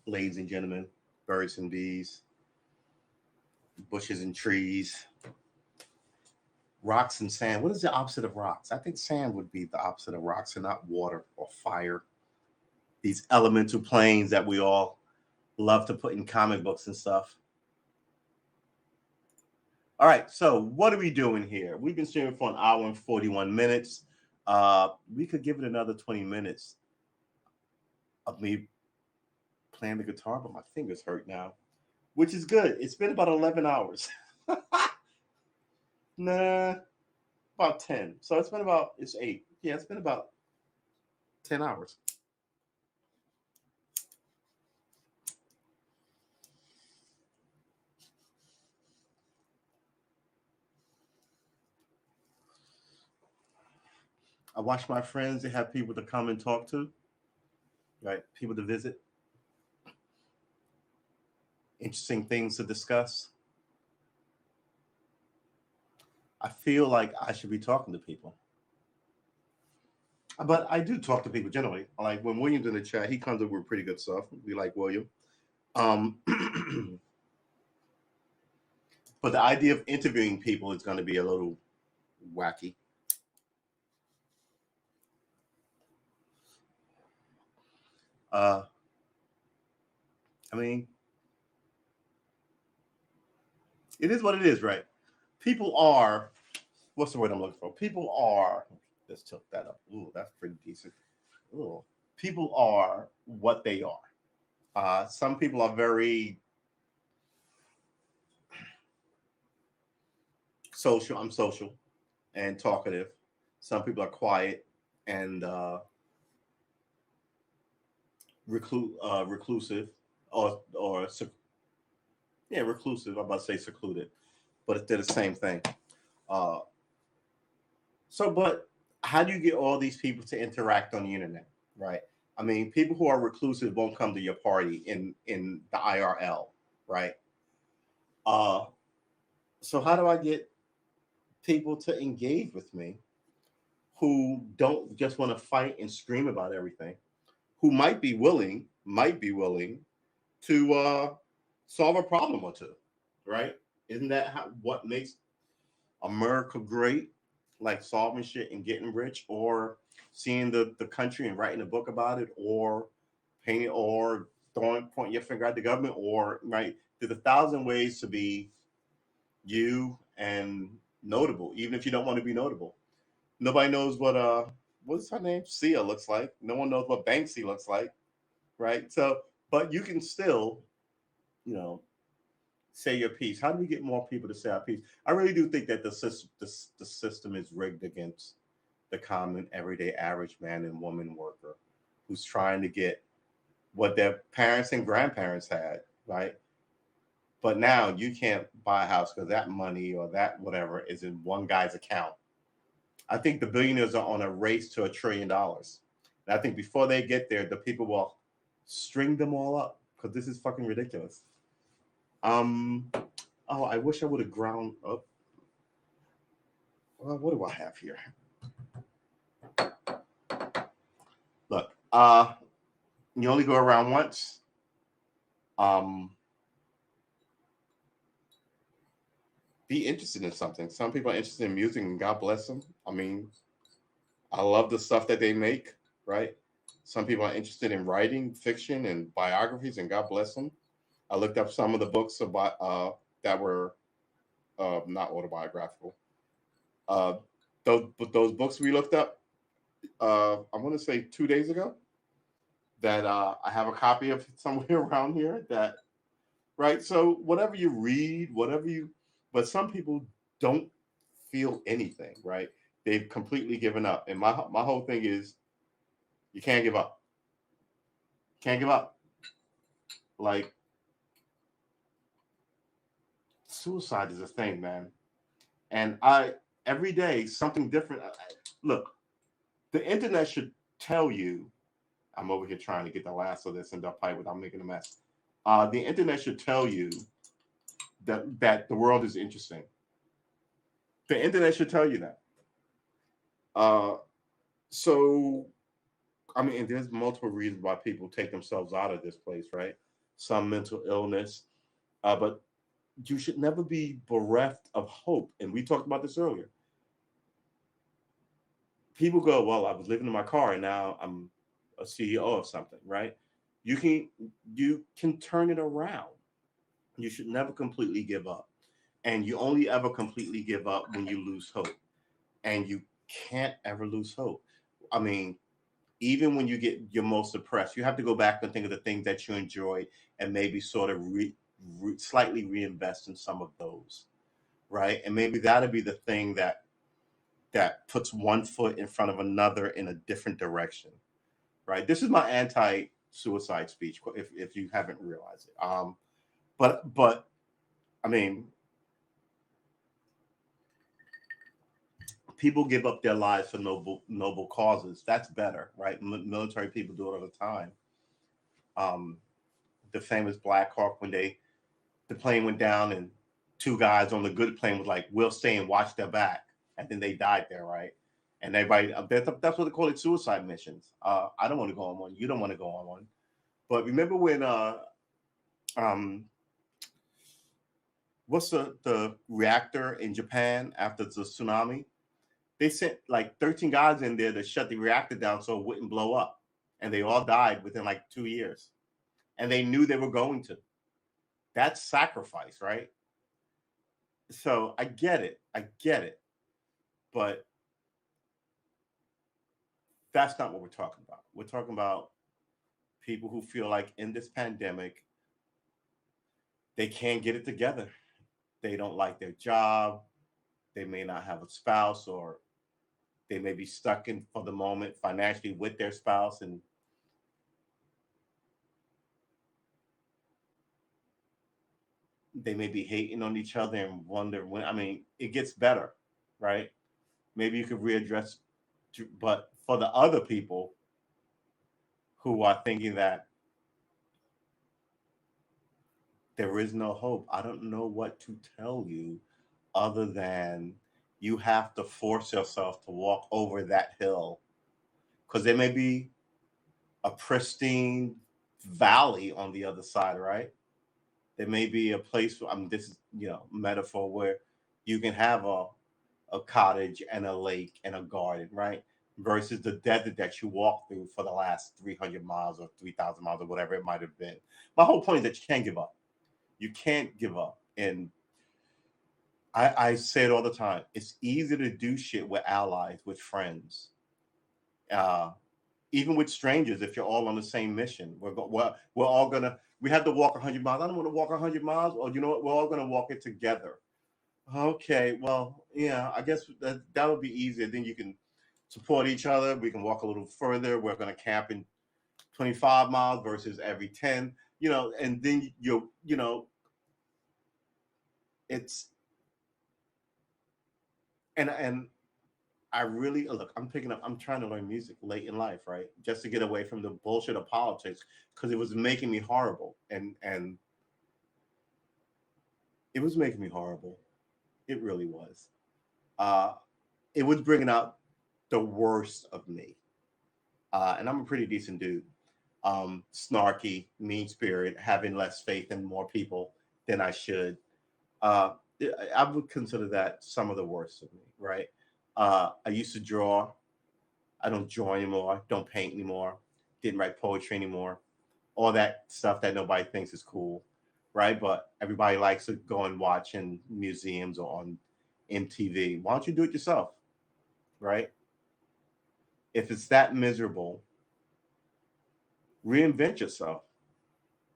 ladies and gentlemen, birds and bees, bushes and trees, rocks and sand. What is the opposite of rocks? I think sand would be the opposite of rocks and not water or fire. These elemental planes that we all love to put in comic books and stuff. All right, so what are we doing here? We've been streaming for an hour and 41 minutes. We could give it another 20 minutes of me playing the guitar, but my fingers hurt now, which is good. It's been about 11 hours. Nah, about 10. So it's 8. Yeah, it's been about 10 hours. I watch my friends. They have people to come and talk to, right? People to visit, interesting things to discuss. I feel like I should be talking to people. But I do talk to people generally. Like when William's in the chat, he comes up with pretty good stuff. We like William. But the idea of interviewing people is going to be a little wacky. I mean, it is what it is, right? People are, what's the word I'm looking for? People are, let's tilt that up. Ooh, that's pretty decent. Ooh. People are what they are. Some people are very social. I'm social and talkative. Some people are quiet and reclusive, or reclusive. I'm about to say secluded, but they're the same thing. Uh, but how do you get all these people to interact on the internet, right? I mean, people who are reclusive won't come to your party in the IRL, right? Uh, so how do I get people to engage with me who don't just want to fight and scream about everything, who might be willing to solve a problem or two, right? Isn't that what makes America great? Like solving shit and getting rich, or seeing the country and writing a book about it, or painting, or pointing your finger at the government, or right? There's 1,000 ways to be you and notable, even if you don't want to be notable. Nobody knows what's her name? Sia looks like. No one knows what Banksy looks like, right? So, but you can still, you know, say your piece. How do we get more people to say our piece? I really do think that the system is rigged against the common, everyday, average man and woman worker who's trying to get what their parents and grandparents had, right? But now you can't buy a house because that money or that whatever is in one guy's account. I think the billionaires are on a race to $1 trillion. And I think before they get there, the people will string them all up because this is fucking ridiculous. Oh, I wish I would have ground up. Well, what do I have here? Look, you only go around once. Be interested in something. Some people are interested in music, and God bless them. I mean, I love the stuff that they make, right? Some people are interested in writing fiction and biographies, and God bless them. I looked up some of the books about that were not autobiographical. Those books we looked up, I want to say 2 days ago, that I have a copy of somewhere around here. That right. So whatever you read, but some people don't feel anything, right? They've completely given up, and my whole thing is, you can't give up. Can't give up. Like suicide is a thing, man. And every day something different. Look, the internet should tell you. I'm over here trying to get the last of this into a pipe without making a mess. The internet should tell you that the world is interesting. The internet should tell you that. Uh, so I mean, and there's multiple reasons why people take themselves out of this place, right? Some mental illness, but you should never be bereft of hope. And we talked about this earlier. People go, well, I was living in my car and now I'm a CEO of something, right? You can you can turn it around. You should never completely give up. And you only ever completely give up when you lose hope. And you can't ever lose hope. I mean, even when you get your most depressed, you have to go back and think of the things that you enjoy and maybe sort of slightly reinvest in some of those, right? And maybe that'll be the thing that puts one foot in front of another in a different direction, right? This is my anti-suicide speech, if you haven't realized it. But I mean, people give up their lives for noble causes. That's better, right? Military people do it all the time. Um, the famous Black Hawk, when the plane went down and two guys on the good plane was like, "We'll stay and watch their back," and then they died there, right? And everybody, that's what they call it, suicide missions. I don't want to go on one. You don't want to go on one. But remember when um, what's the reactor in Japan after the tsunami? They sent like 13 guys in there to shut the reactor down so it wouldn't blow up, and they all died within like 2 years, and they knew they were going to. That's sacrifice, right? So I get it, but that's not what we're talking about. We're talking about people who feel like in this pandemic they can't get it together. They don't like their job. They may not have a spouse, or they may be stuck in for the moment financially with their spouse, and they may be hating on each other and wonder when. I mean, it gets better, right? Maybe you could readdress, but for the other people who are thinking that there is no hope, I don't know what to tell you other than you have to force yourself to walk over that hill, because there may be a pristine valley on the other side, right? There may be a place. I mean, this is metaphor where you can have a cottage and a lake and a garden, right? Versus the desert that you walk through for the last 300 miles or 3,000 miles or whatever it might have been. My whole point is that you can't give up. You can't give up. And I say it all the time. It's easy to do shit with allies, with friends, uh, even with strangers. If you're all on the same mission, we're all gonna. We have to walk 100 miles. I don't want to walk 100 miles. Or you know what? We're all gonna walk it together. Okay. Well, yeah. I guess that would be easier. Then you can support each other. We can walk a little further. We're gonna camp in 25 miles versus every 10. And then it's and I really look. I'm picking up. I'm trying to learn music late in life, right? Just to get away from the bullshit of politics, because it was making me horrible, and it was making me horrible. It really was. Uh, it was bringing out the worst of me, and I'm a pretty decent dude. Snarky, mean spirit, having less faith in more people than I should. Uh, I would consider that some of the worst of me, right? I used to draw. I don't draw anymore. Don't paint anymore. Didn't write poetry anymore. All that stuff that nobody thinks is cool, right? But everybody likes to go and watch in museums or on MTV. Why don't you do it yourself, right? If it's that miserable, reinvent yourself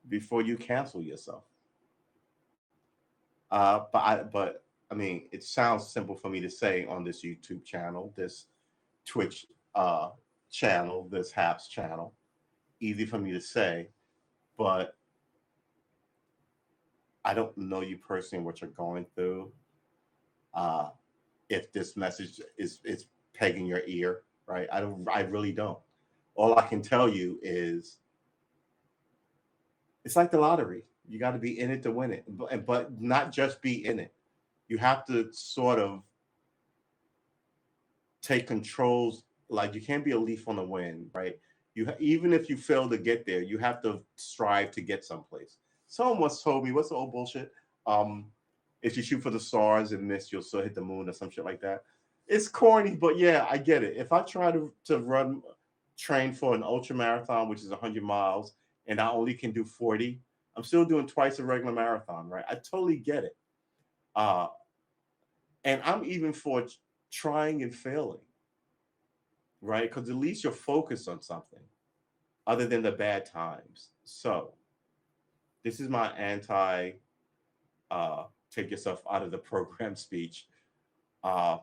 before you cancel yourself. But I mean, it sounds simple for me to say on this YouTube channel, this Twitch channel, this Haps channel. Easy for me to say, but I don't know you personally, what you're going through. Uh, if this message is pegging your ear, right? I really don't. All I can tell you is It's like the lottery. You got to be in it to win it, but not just be in it. You have to sort of take controls. Like you can't be a leaf on the wind, right? Even if you fail to get there, you have to strive to get someplace. Someone once told me, what's the old bullshit? Um, if you shoot for the stars and miss, you'll still hit the moon or some shit like that. It's corny, but yeah, I get it. If I try to run train for an ultra marathon, which is 100 miles, and I only can do 40, I'm still doing twice a regular marathon, right? I totally get it. Uh, and I'm even for trying and failing, right? Because at least you're focused on something other than the bad times. So this is my anti uh, take yourself out of the program speech. Uh,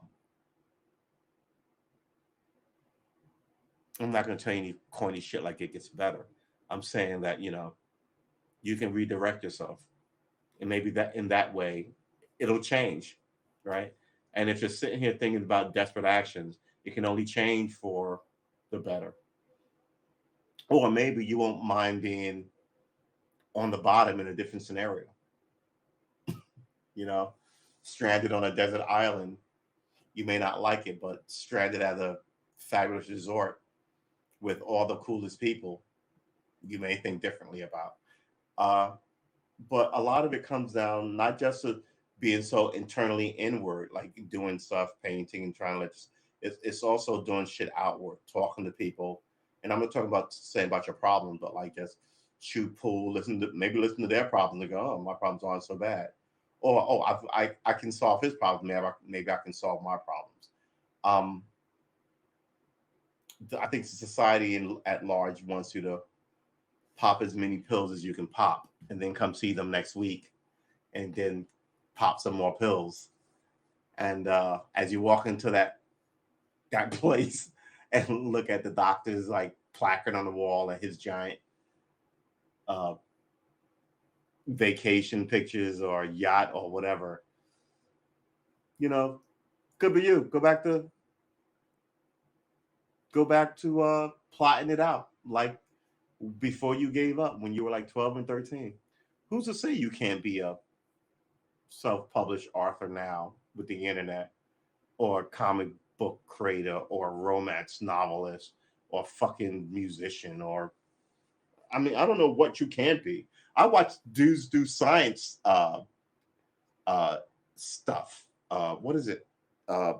I'm not going to tell you any corny shit like it gets better. I'm saying that, you can redirect yourself. And maybe that in that way, it'll change, right? And if you're sitting here thinking about desperate actions, it can only change for the better. Or maybe you won't mind being on the bottom in a different scenario, you know, stranded on a desert island. You may not like it, but stranded at a fabulous resort with all the coolest people, you may think differently about. Uh, but a lot of it comes down not just to being so internally inward, like doing stuff, painting, and trying to it's also doing shit outward, talking to people. And I'm not talking about saying about your problems, but like just shoot pool, listen to their problems and go, oh, my problems aren't so bad. Or, oh, I can solve his problem. Maybe I can solve my problems. Um, I think society at large wants you to pop as many pills as you can pop and then come see them next week and then pop some more pills. And as you walk into that place and look at the doctor's like placard on the wall and his giant uh, vacation pictures or yacht or whatever, you know, could be you. Go back to plotting it out like before you gave up when you were like 12 and 13. Who's to say you can't be a self-published author now with the internet, or comic book creator, or romance novelist, or fucking musician, or I mean, I don't know what you can be. I watch dudes do science uh stuff. What is it? Uh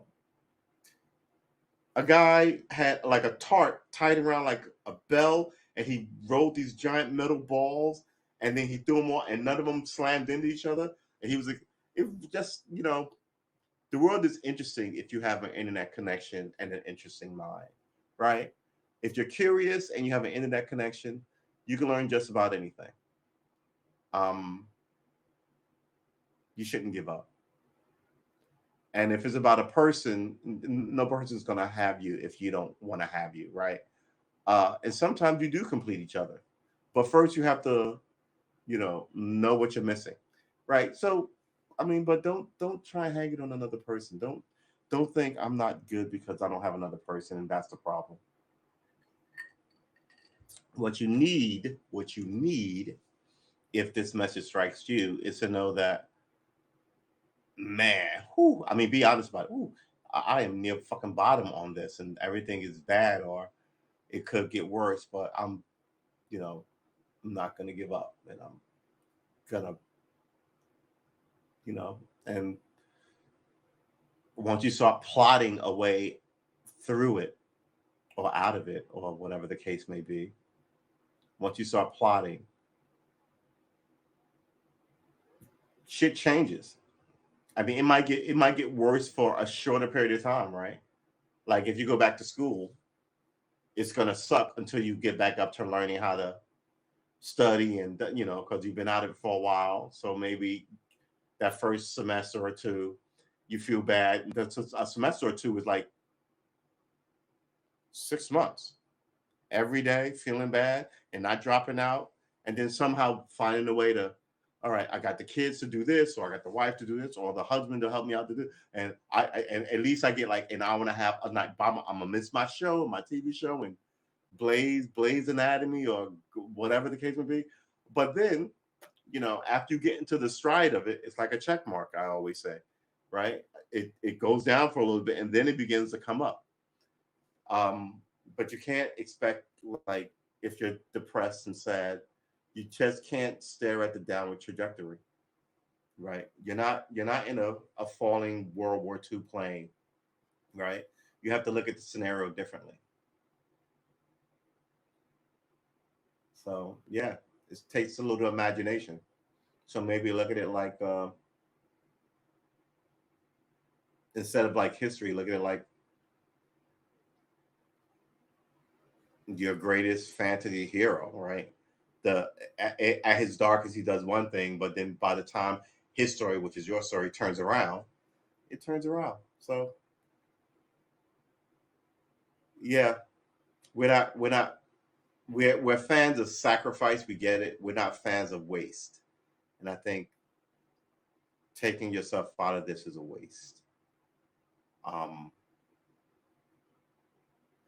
a guy had like a tart tied around like a bell, and he rolled these giant metal balls, and then he threw them all, and none of them slammed into each other. And he was like, it was just, the world is interesting if you have an internet connection and an interesting mind, right? If you're curious and you have an internet connection, you can learn just about anything. Um, you shouldn't give up. And if it's about a person, no person's going to have you if you don't want to have you, right? And sometimes you do complete each other, but first you have to, know what you're missing, right? So, I mean, but don't try and hang it on another person. Don't think I'm not good because I don't have another person, and that's the problem. What you need, if this message strikes you, is to know that, man, whew, I mean, be honest about it. Ooh, I am near fucking bottom on this, and everything is bad, or it could get worse. But you know, I'm not gonna give up, and I'm gonna, you know, and once you start plotting a way through it or out of it or whatever the case may be, once you start plotting, shit changes. I mean, it might get worse for a shorter period of time, right? Like if you go back to school, it's gonna suck until you get back up to learning how to study, and because you've been out of it for a while. So maybe that first semester or two, you feel bad. That's a semester or two is like 6 months every day feeling bad and not dropping out, and then somehow finding a way to, all right, I got the kids to do this, or I got the wife to do this, or the husband to help me out to do, and and at least I get like an hour and a half a night. I'm gonna miss my show, my TV show, and Blaze Anatomy, or whatever the case may be. But then, after you get into the stride of it, it's like a check mark, I always say, right? It goes down for a little bit and then it begins to come up. Um, but you can't expect, like, if you're depressed and sad, you just can't stare at the downward trajectory, right? You're not in a falling World War II plane, right? You have to look at the scenario differently. So yeah, it takes a little imagination. So maybe look at it like, instead of like history, look at it like your greatest fantasy hero, right? The at his darkest, he does one thing, but then by the time his story, which is your story, turns around, it turns around. So yeah, we're fans of sacrifice. We get it. We're not fans of waste, and I think taking yourself out of this is a waste. Um,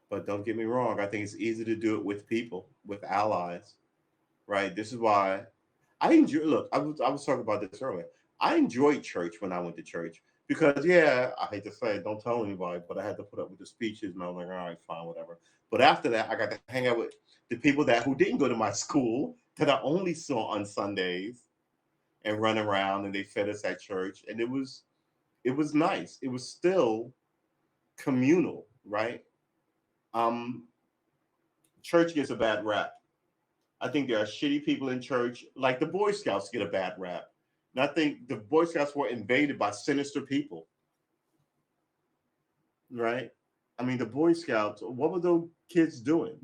but don't get me wrong. I think it's easy to do it with people, with allies, right? This is why I enjoy. Look, I was talking about this earlier. I enjoyed church when I went to church because, yeah, I hate to say it, don't tell anybody, but I had to put up with the speeches, and I was like, all right, fine, whatever. But after that, I got to hang out with the people that who didn't go to my school that I only saw on Sundays and run around, and they fed us at church, and it was nice. It was still communal, right? Um, Church gets a bad rap. I think there are shitty people in church, like the Boy Scouts get a bad rap. And I think the Boy Scouts were invaded by sinister people, right? I mean, the Boy Scouts, what were those kids doing?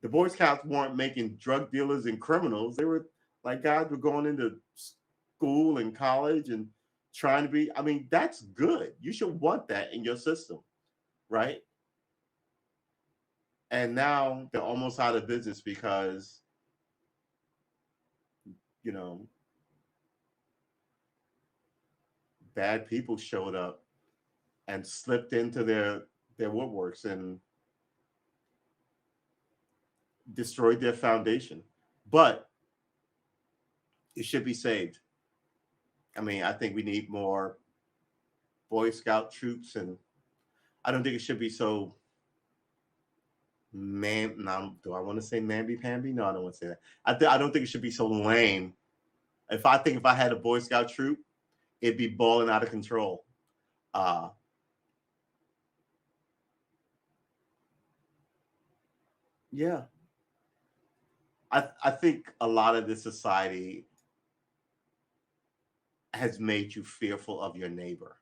The Boy Scouts weren't making drug dealers and criminals. They were like guys were going into school and college and trying to be. I mean, that's good. You should want that in your system, right? And now they're almost out of business because, you know, bad people showed up and slipped into their woodworks and destroyed their foundation. But it should be saved. I mean, I think we need more Boy Scout troops, and I don't think it should be so man. Now, do I want to say mamby pamby? No, I don't want to say that. I don't think it should be so lame. If I had a Boy Scout troop, it'd be balling out of control. Uh, yeah, I think a lot of this society has made you fearful of your neighbor,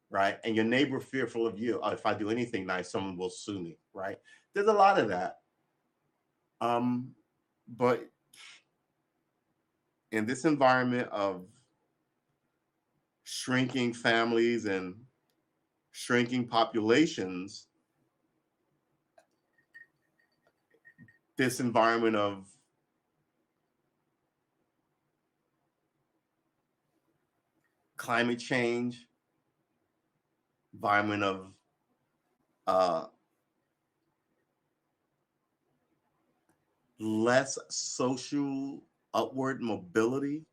right? And your neighbor fearful of you. If I do anything nice, someone will sue me, right? There's a lot of that. Um, but in this environment of shrinking families and shrinking populations, this environment of climate change, environment of uh, less social upward mobility,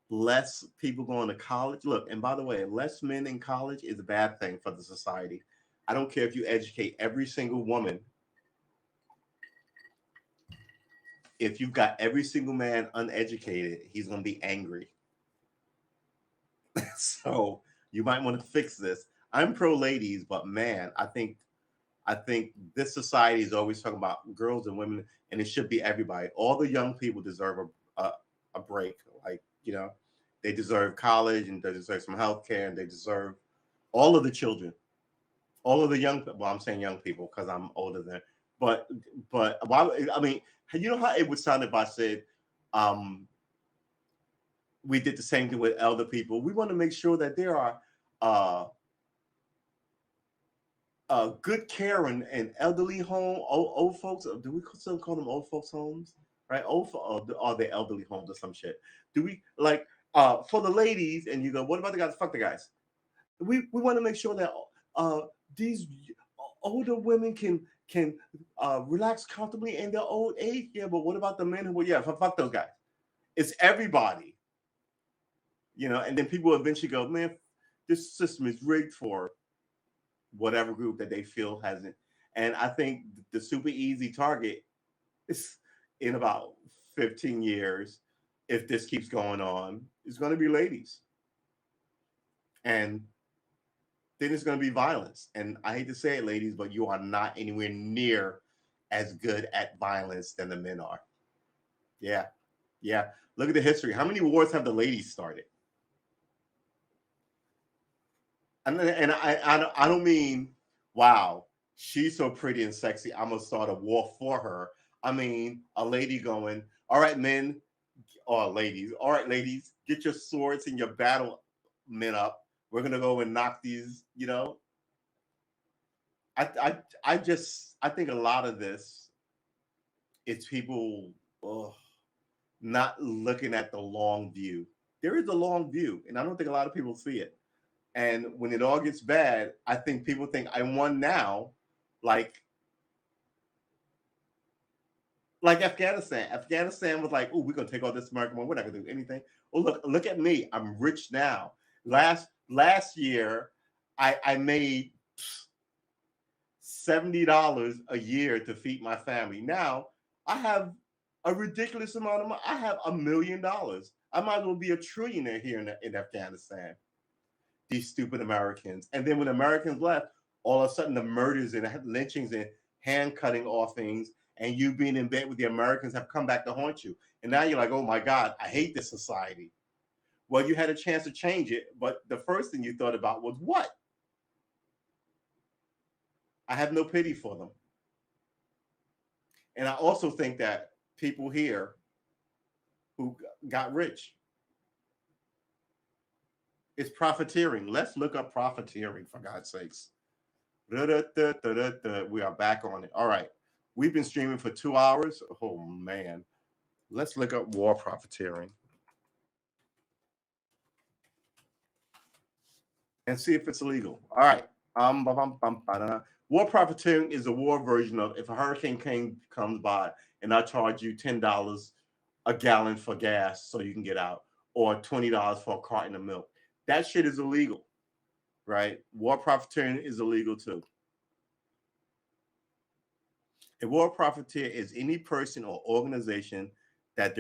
less people going to college. Look, and by the way, less men in college is a bad thing for the society. I don't care if you educate every single woman. If you've got every single man uneducated, he's going to be angry. So you might want to fix this. I'm pro ladies, but man, I think this society is always talking about girls and women, and it should be everybody. All the young people deserve a break. Like, they deserve college, and they deserve some health care, and they deserve all of the children, all of the young. Well, I'm saying young people because I'm older than. But why? I mean, you know how it would sound if I said, um, we did the same thing with elder people. We want to make sure that there are uh, good care and elderly home, old folks. Do we still call them old folks homes? Right? Are they elderly homes or some shit? Do we like for the ladies? And you go, what about the guys? Fuck the guys. We want to make sure that uh, these older women can relax comfortably in their old age. Yeah, but what about the men who? Well, yeah, fuck those guys. It's everybody, And then people eventually go, man, this system is rigged for whatever group that they feel hasn't. And I think the super easy target is in about 15 years, if this keeps going on, is going to be ladies. And then it's going to be violence. And I hate to say it, ladies, but you are not anywhere near as good at violence than the men are. Yeah. Yeah. Look at the history. How many wars have the ladies started? And I don't mean, wow, she's so pretty and sexy, I'm going to start a war for her. I mean, a lady going, all right, men, or ladies, all right, ladies, get your swords and your battle men up. We're going to go and knock these, I think a lot of this, it's people not looking at the long view. There is a long view, and I don't think a lot of people see it. And when it all gets bad, I think people think I won now, like Afghanistan. Afghanistan was like, oh, we're gonna take all this American money. We're not gonna do anything. Oh, look at me. I'm rich now. Last year, I made $70 a year to feed my family. Now I have a ridiculous amount of money. I have $1 million. I might as well be a trillionaire here in Afghanistan. These stupid Americans. And then when Americans left, all of a sudden the murders and lynchings and hand cutting off things and you being in bed with the Americans have come back to haunt you. And now you're like, oh my God, I hate this society. Well, you had a chance to change it, but the first thing you thought about was what? I have no pity for them. And I also think that people here who got rich, it's profiteering. Let's look up profiteering, for God's sakes. We are back on it. All right. We've been streaming for 2 hours. Oh, man. Let's look up war profiteering and see if it's illegal. All right. War profiteering is a war version of if a hurricane comes by and I charge you $10 a gallon for gas so you can get out, or $20 for a carton of milk. That shit is illegal, right? War profiteering is illegal too. A war profiteer is any person or organization that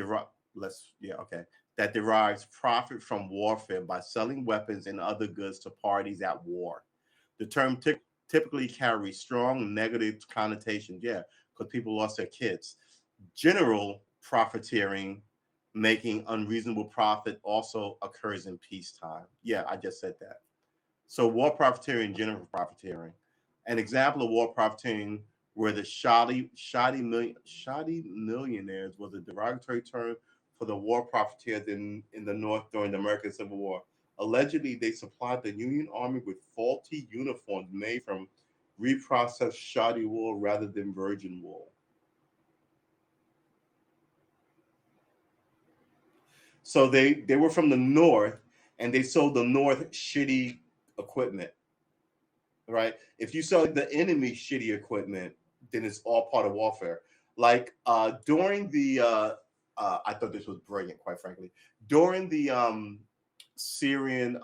derives profit from warfare by selling weapons and other goods to parties at war. The term typically carries strong negative connotations, because people lost their kids. General profiteering, making unreasonable profit, also occurs in peacetime. Yeah, I just said that. So war profiteering, general profiteering. An example of war profiteering where the shoddy millionaires was a derogatory term for the war profiteers in the North during the American Civil War. Allegedly, they supplied the Union Army with faulty uniforms made from reprocessed shoddy wool rather than virgin wool. So they were from the North, and they sold the North shitty equipment, right? If you sell the enemy shitty equipment, then it's all part of warfare. Like during the, I thought this was brilliant, quite frankly. During the Syrian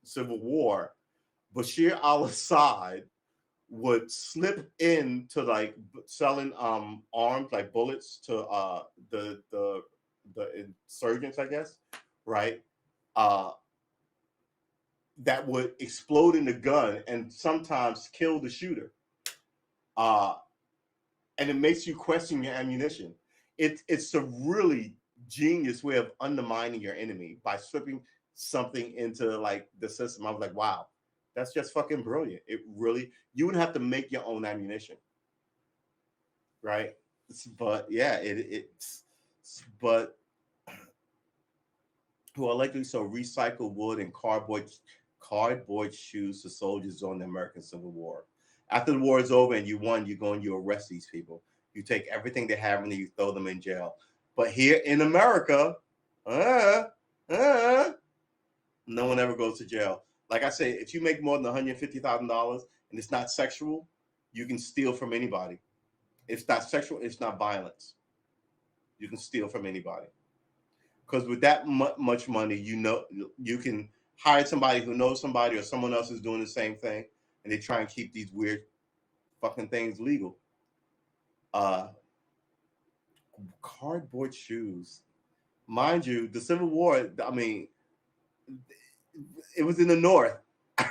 civil war, Bashir al-Assad would slip into like selling arms, like bullets to the insurgents, I guess, right? That would explode in the gun and sometimes kill the shooter. And it makes you question your ammunition. It's a really genius way of undermining your enemy by slipping something into like the system. I was like, wow, that's just fucking brilliant. It really, you would have to make your own ammunition, right? But yeah, but who are likely so recycled wood and cardboard shoes to soldiers during the American Civil War. After the war is over and you won, you go and you arrest these people. You take everything they have and you throw them in jail. But here in America, no one ever goes to jail. Like I say, if you make more than $150,000 and it's not sexual, You can steal from anybody. It's not sexual. It's not violence. You can steal from anybody. Because with that much money, you can hire somebody who knows somebody or someone else is doing the same thing, and they try and keep these weird fucking things legal. Uh, Cardboard shoes, mind you, the Civil War. I mean, it was in the North,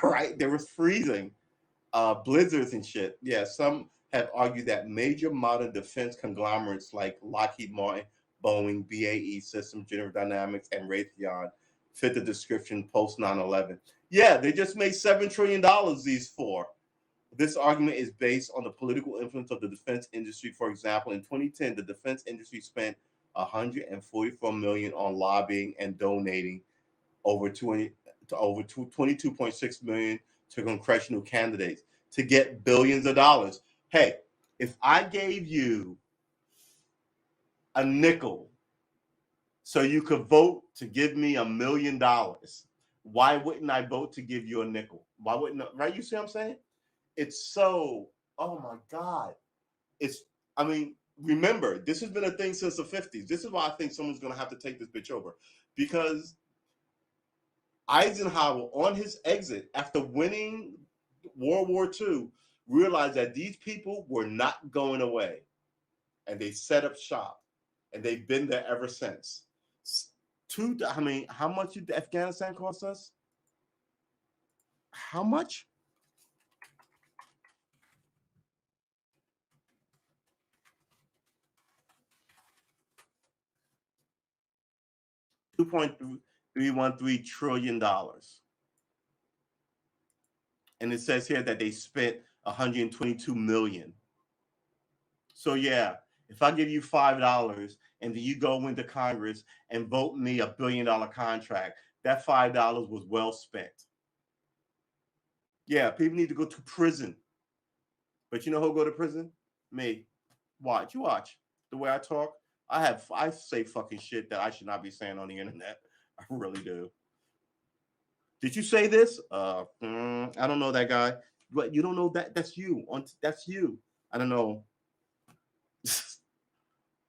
right? There was freezing, blizzards and shit. Yeah, some have argued that major modern defense conglomerates like Lockheed Martin, Boeing, BAE Systems, General Dynamics, and Raytheon fit the description post 9/11. Yeah, they just made $7 trillion. These four. This argument is based on the political influence of the defense industry. For example, in 2010, the defense industry spent 144 million on lobbying and donating over 22.6 million to congressional candidates to get billions of dollars. Hey, if I gave you a nickel so you could vote to give me $1 million, why wouldn't I vote to give you a nickel? Why wouldn't I, right? You see what I'm saying? It's so, oh my God. I mean, remember, this has been a thing since the 50s. This is why I think someone's going to have to take this bitch over. Because Eisenhower, on his exit after winning World War II, realized that these people were not going away. And they set up shop. And they've been there ever since. How much did Afghanistan cost us? How much? $2.313 trillion. And it says here that they spent 122 million. So yeah, if I give you $5 and then you go into Congress and vote me $1 billion contract, that $5 was well spent. Yeah, people need to go to prison. But you know who'll go to prison? Me. Watch. You watch. The way I talk, I say fucking shit that I should not be saying on the internet. I really do. Did you say this? I don't know that guy. But you don't know that. That's you. That's you. I don't know.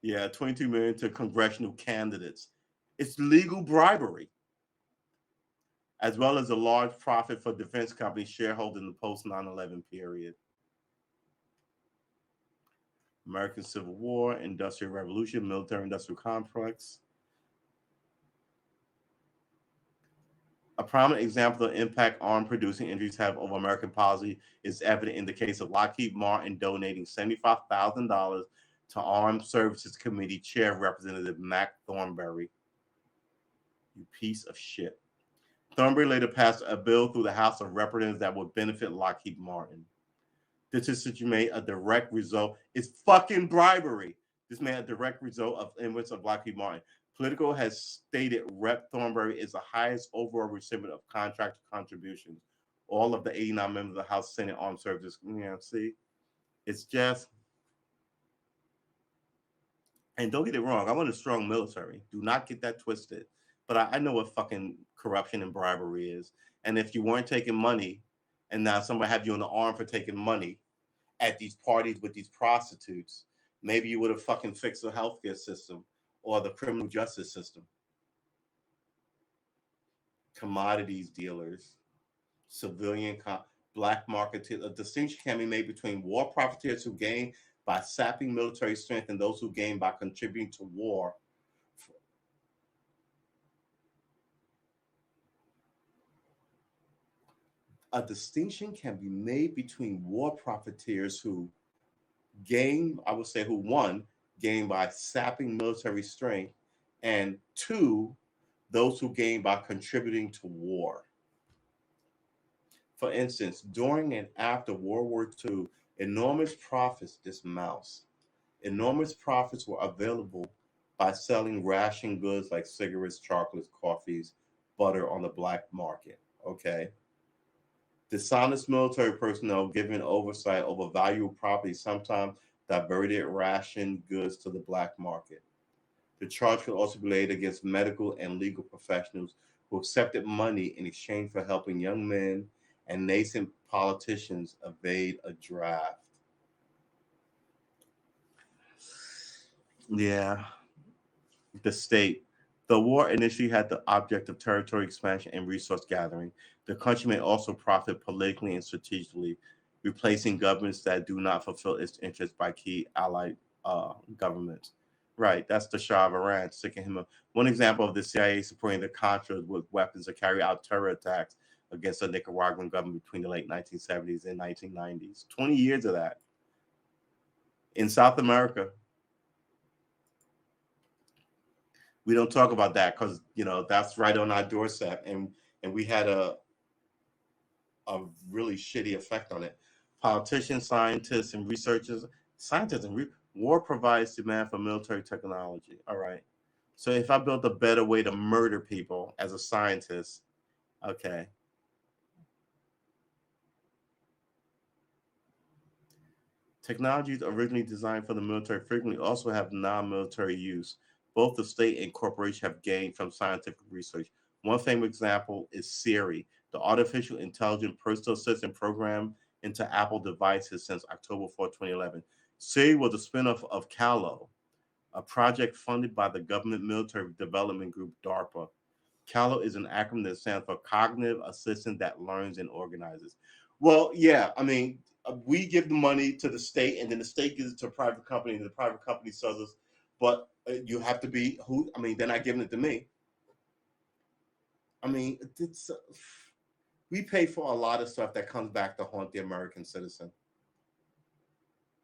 Yeah, 22 million to congressional candidates. It's legal bribery, as well as a large profit for defense companies shareholders in the post 9/11 period. American Civil War, Industrial Revolution, military industrial complex. A prominent example of the impact arms producing industries have over American policy is evident in the case of Lockheed Martin donating $75,000 to Armed Services Committee Chair Representative Mac Thornberry. You piece of shit. Thornberry later passed a bill through the House of Representatives that would benefit Lockheed Martin. This decision made a direct result. It's fucking bribery. This made a direct result of influence of Lockheed Martin. Politico has stated Rep. Thornberry is the highest overall recipient of contract contributions. All of the 89 members of the House Senate Armed Services. Yeah, see, it's just. And don't get it wrong, I want a strong military. Do not get that twisted. But I know what fucking corruption and bribery is. And if you weren't taking money, and now somebody have you in the arm for taking money at these parties with these prostitutes, maybe you would have fucking fixed the healthcare system or the criminal justice system. Commodities dealers, civilian, black market. A distinction can be made between war profiteers who gain by sapping military strength and those who gain by contributing to war. A distinction can be made between war profiteers who gain, I would say, who one, gain by sapping military strength, and two, those who gain by contributing to war. For instance, during and after World War II, enormous profits were available by selling ration goods like cigarettes, chocolates, coffees, butter on the black market. Okay. Dishonest military personnel given oversight over valuable property sometimes diverted ration goods to the black market. The charge could also be laid against medical and legal professionals who accepted money in exchange for helping young men and nascent politicians evade a draft. Yeah, the state. The war initially had the object of territory expansion and resource gathering. The country may also profit politically and strategically, replacing governments that do not fulfill its interests by key allied governments. Right, that's the Shah of Iran, sticking him up. One example of the CIA supporting the Contras with weapons to carry out terror attacks against the Nicaraguan government between the late 1970s and 1990s. 20 years of that. In South America, we don't talk about that because that's right on our doorstep, and we had a really shitty effect on it. Politicians, scientists, and researchers, war provides demand for military technology. All right, so if I built a better way to murder people as a scientist, okay. Technologies originally designed for the military frequently also have non-military use. Both the state and corporation have gained from scientific research. One famous example is Siri, the artificial intelligent personal assistant program into Apple devices since October 4, 2011. Siri was a spinoff of Callo, a project funded by the government military development group DARPA. CALO is an acronym that stands for Cognitive Assistant that Learns and Organizes. Well, yeah, I mean, we give the money to the state, and then the state gives it to a private company, and the private company sells us. But you have to be who? I mean, they're not giving it to me. I mean, we pay for a lot of stuff that comes back to haunt the American citizen,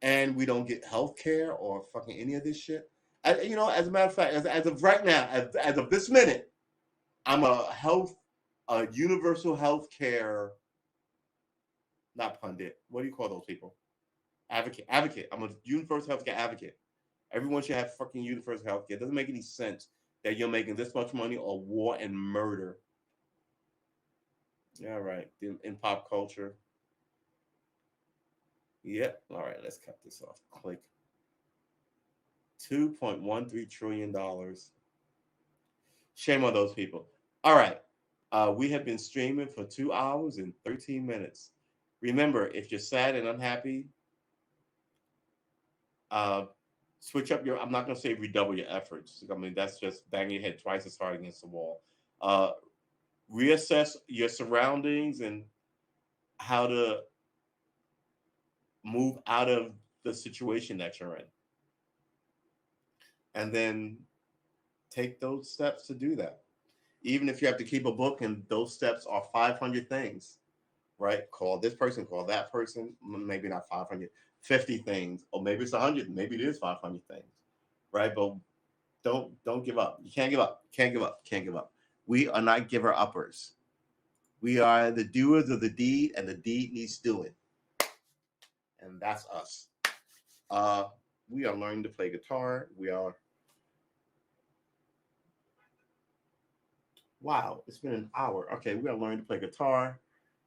and we don't get health care or fucking any of this shit. As a matter of fact, as of right now, as of this minute, I'm a universal health care, not pundit. What do you call those people? Advocate. I'm a universal healthcare advocate. Everyone should have fucking universal healthcare. It doesn't make any sense that you're making this much money on war and murder. Yeah, right. In pop culture. Yep. All right, let's cut this off. Click. $2.13 trillion. Shame on those people. All right. We have been streaming for 2 hours and 13 minutes. Remember, if you're sad and unhappy, uh, switch up your. I'm not going to say redouble your efforts. I mean, that's just banging your head twice as hard against the wall. Uh, Reassess your surroundings and how to move out of the situation that you're in, and then take those steps to do that. Even if you have to keep a book and those steps are 500 things, right? Call this person, call that person, maybe not 500, 50 things, or maybe it's 100, maybe it is 500 things, right? But don't give up. You can't give up. Can't give up. Can't give up. We are not giver uppers. We are the doers of the deed, and the deed needs doing, and that's us. Uh, we are learning to play guitar. We are. Wow, it's been an hour. Okay, we are learning to play guitar.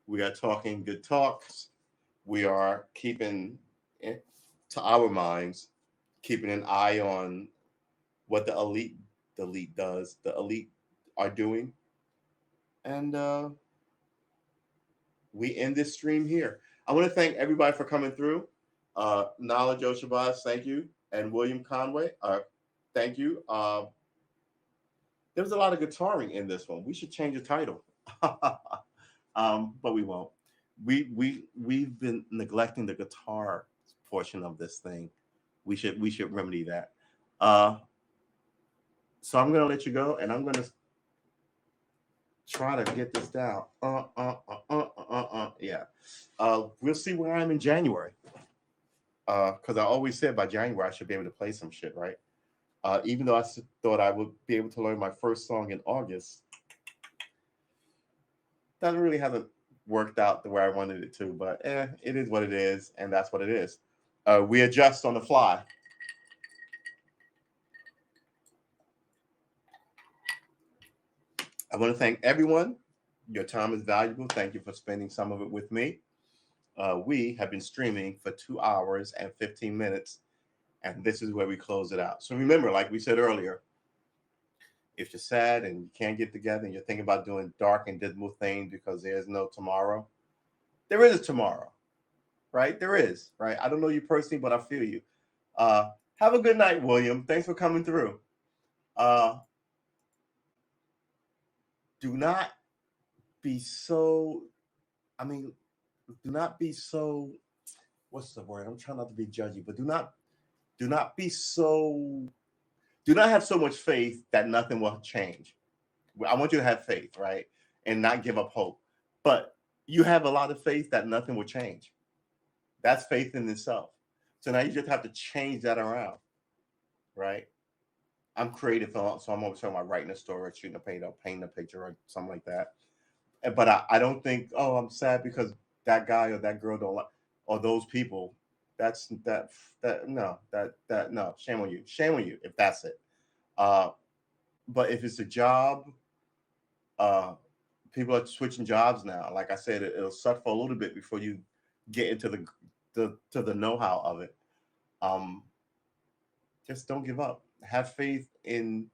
We are talking good talks. We are keeping it to our minds, keeping an eye on what the elite are doing, and we end this stream here. I want to thank everybody for coming through. Nala Joshabaz, thank you, and William Conway, thank you. There was a lot of guitaring in this one. We should change the title, but we won't. We've been neglecting the guitar portion of this thing. We should remedy that. Uh, so I'm gonna let you go, and I'm gonna try to get this down. Yeah. We'll see where I'm in January. Because I always said by January I should be able to play some shit, right? Even though thought I would be able to learn my first song in August, that really hasn't worked out the way I wanted it to. But it is what it is, and that's what it is. We adjust on the fly. I want to thank everyone. Your time is valuable. Thank you for spending some of it with me. We have been streaming for 2 hours and 15 minutes, and this is where we close it out. So remember, like we said earlier, if you're sad and you can't get together and you're thinking about doing dark and dismal things because there's no tomorrow, there is a tomorrow, right? There is, right? I don't know you personally, but I feel you. Uh, Have a good night, William. Thanks for coming through. Do not be so, do not be so, what's the word? I'm trying not to be judgy, but do not be so, do not have so much faith that nothing will change. I want you to have faith, right? And not give up hope. But you have a lot of faith that nothing will change. That's faith in itself. So now you just have to change that around, right? I'm creative, so I'm always talking about writing a story, shooting a paint, or painting a picture, or something like that. But I don't think, oh, I'm sad because that guy or that girl don't like, or those people. That's that no. Shame on you if that's it. Uh, but if it's a job, uh, people are switching jobs now. Like I said, it'll suck for a little bit before you get into the know-how of it. Um, just don't give up. Have faith in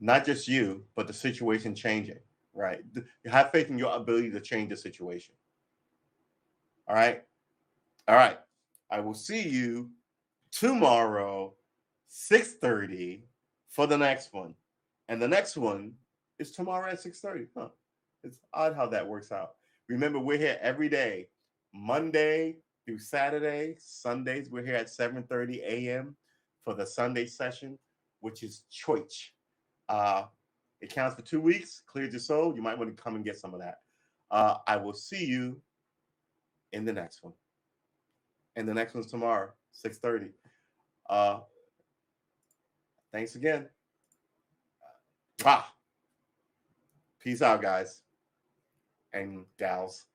not just you, but the situation changing. Right? Have faith in your ability to change the situation. All right. All right. I will see you tomorrow, 6:30 for the next one. And the next one is tomorrow at 6:30. Huh. It's odd how that works out. Remember, we're here every day, Monday through Saturday. Sundays, we're here at 7:30 a.m. for the Sunday session, which is choice. It counts for 2 weeks, cleared your soul. You might want to come and get some of that. I will see you in the next one. And the next one's tomorrow, 6:30. Uh, thanks again. Wow. Peace out, guys and gals.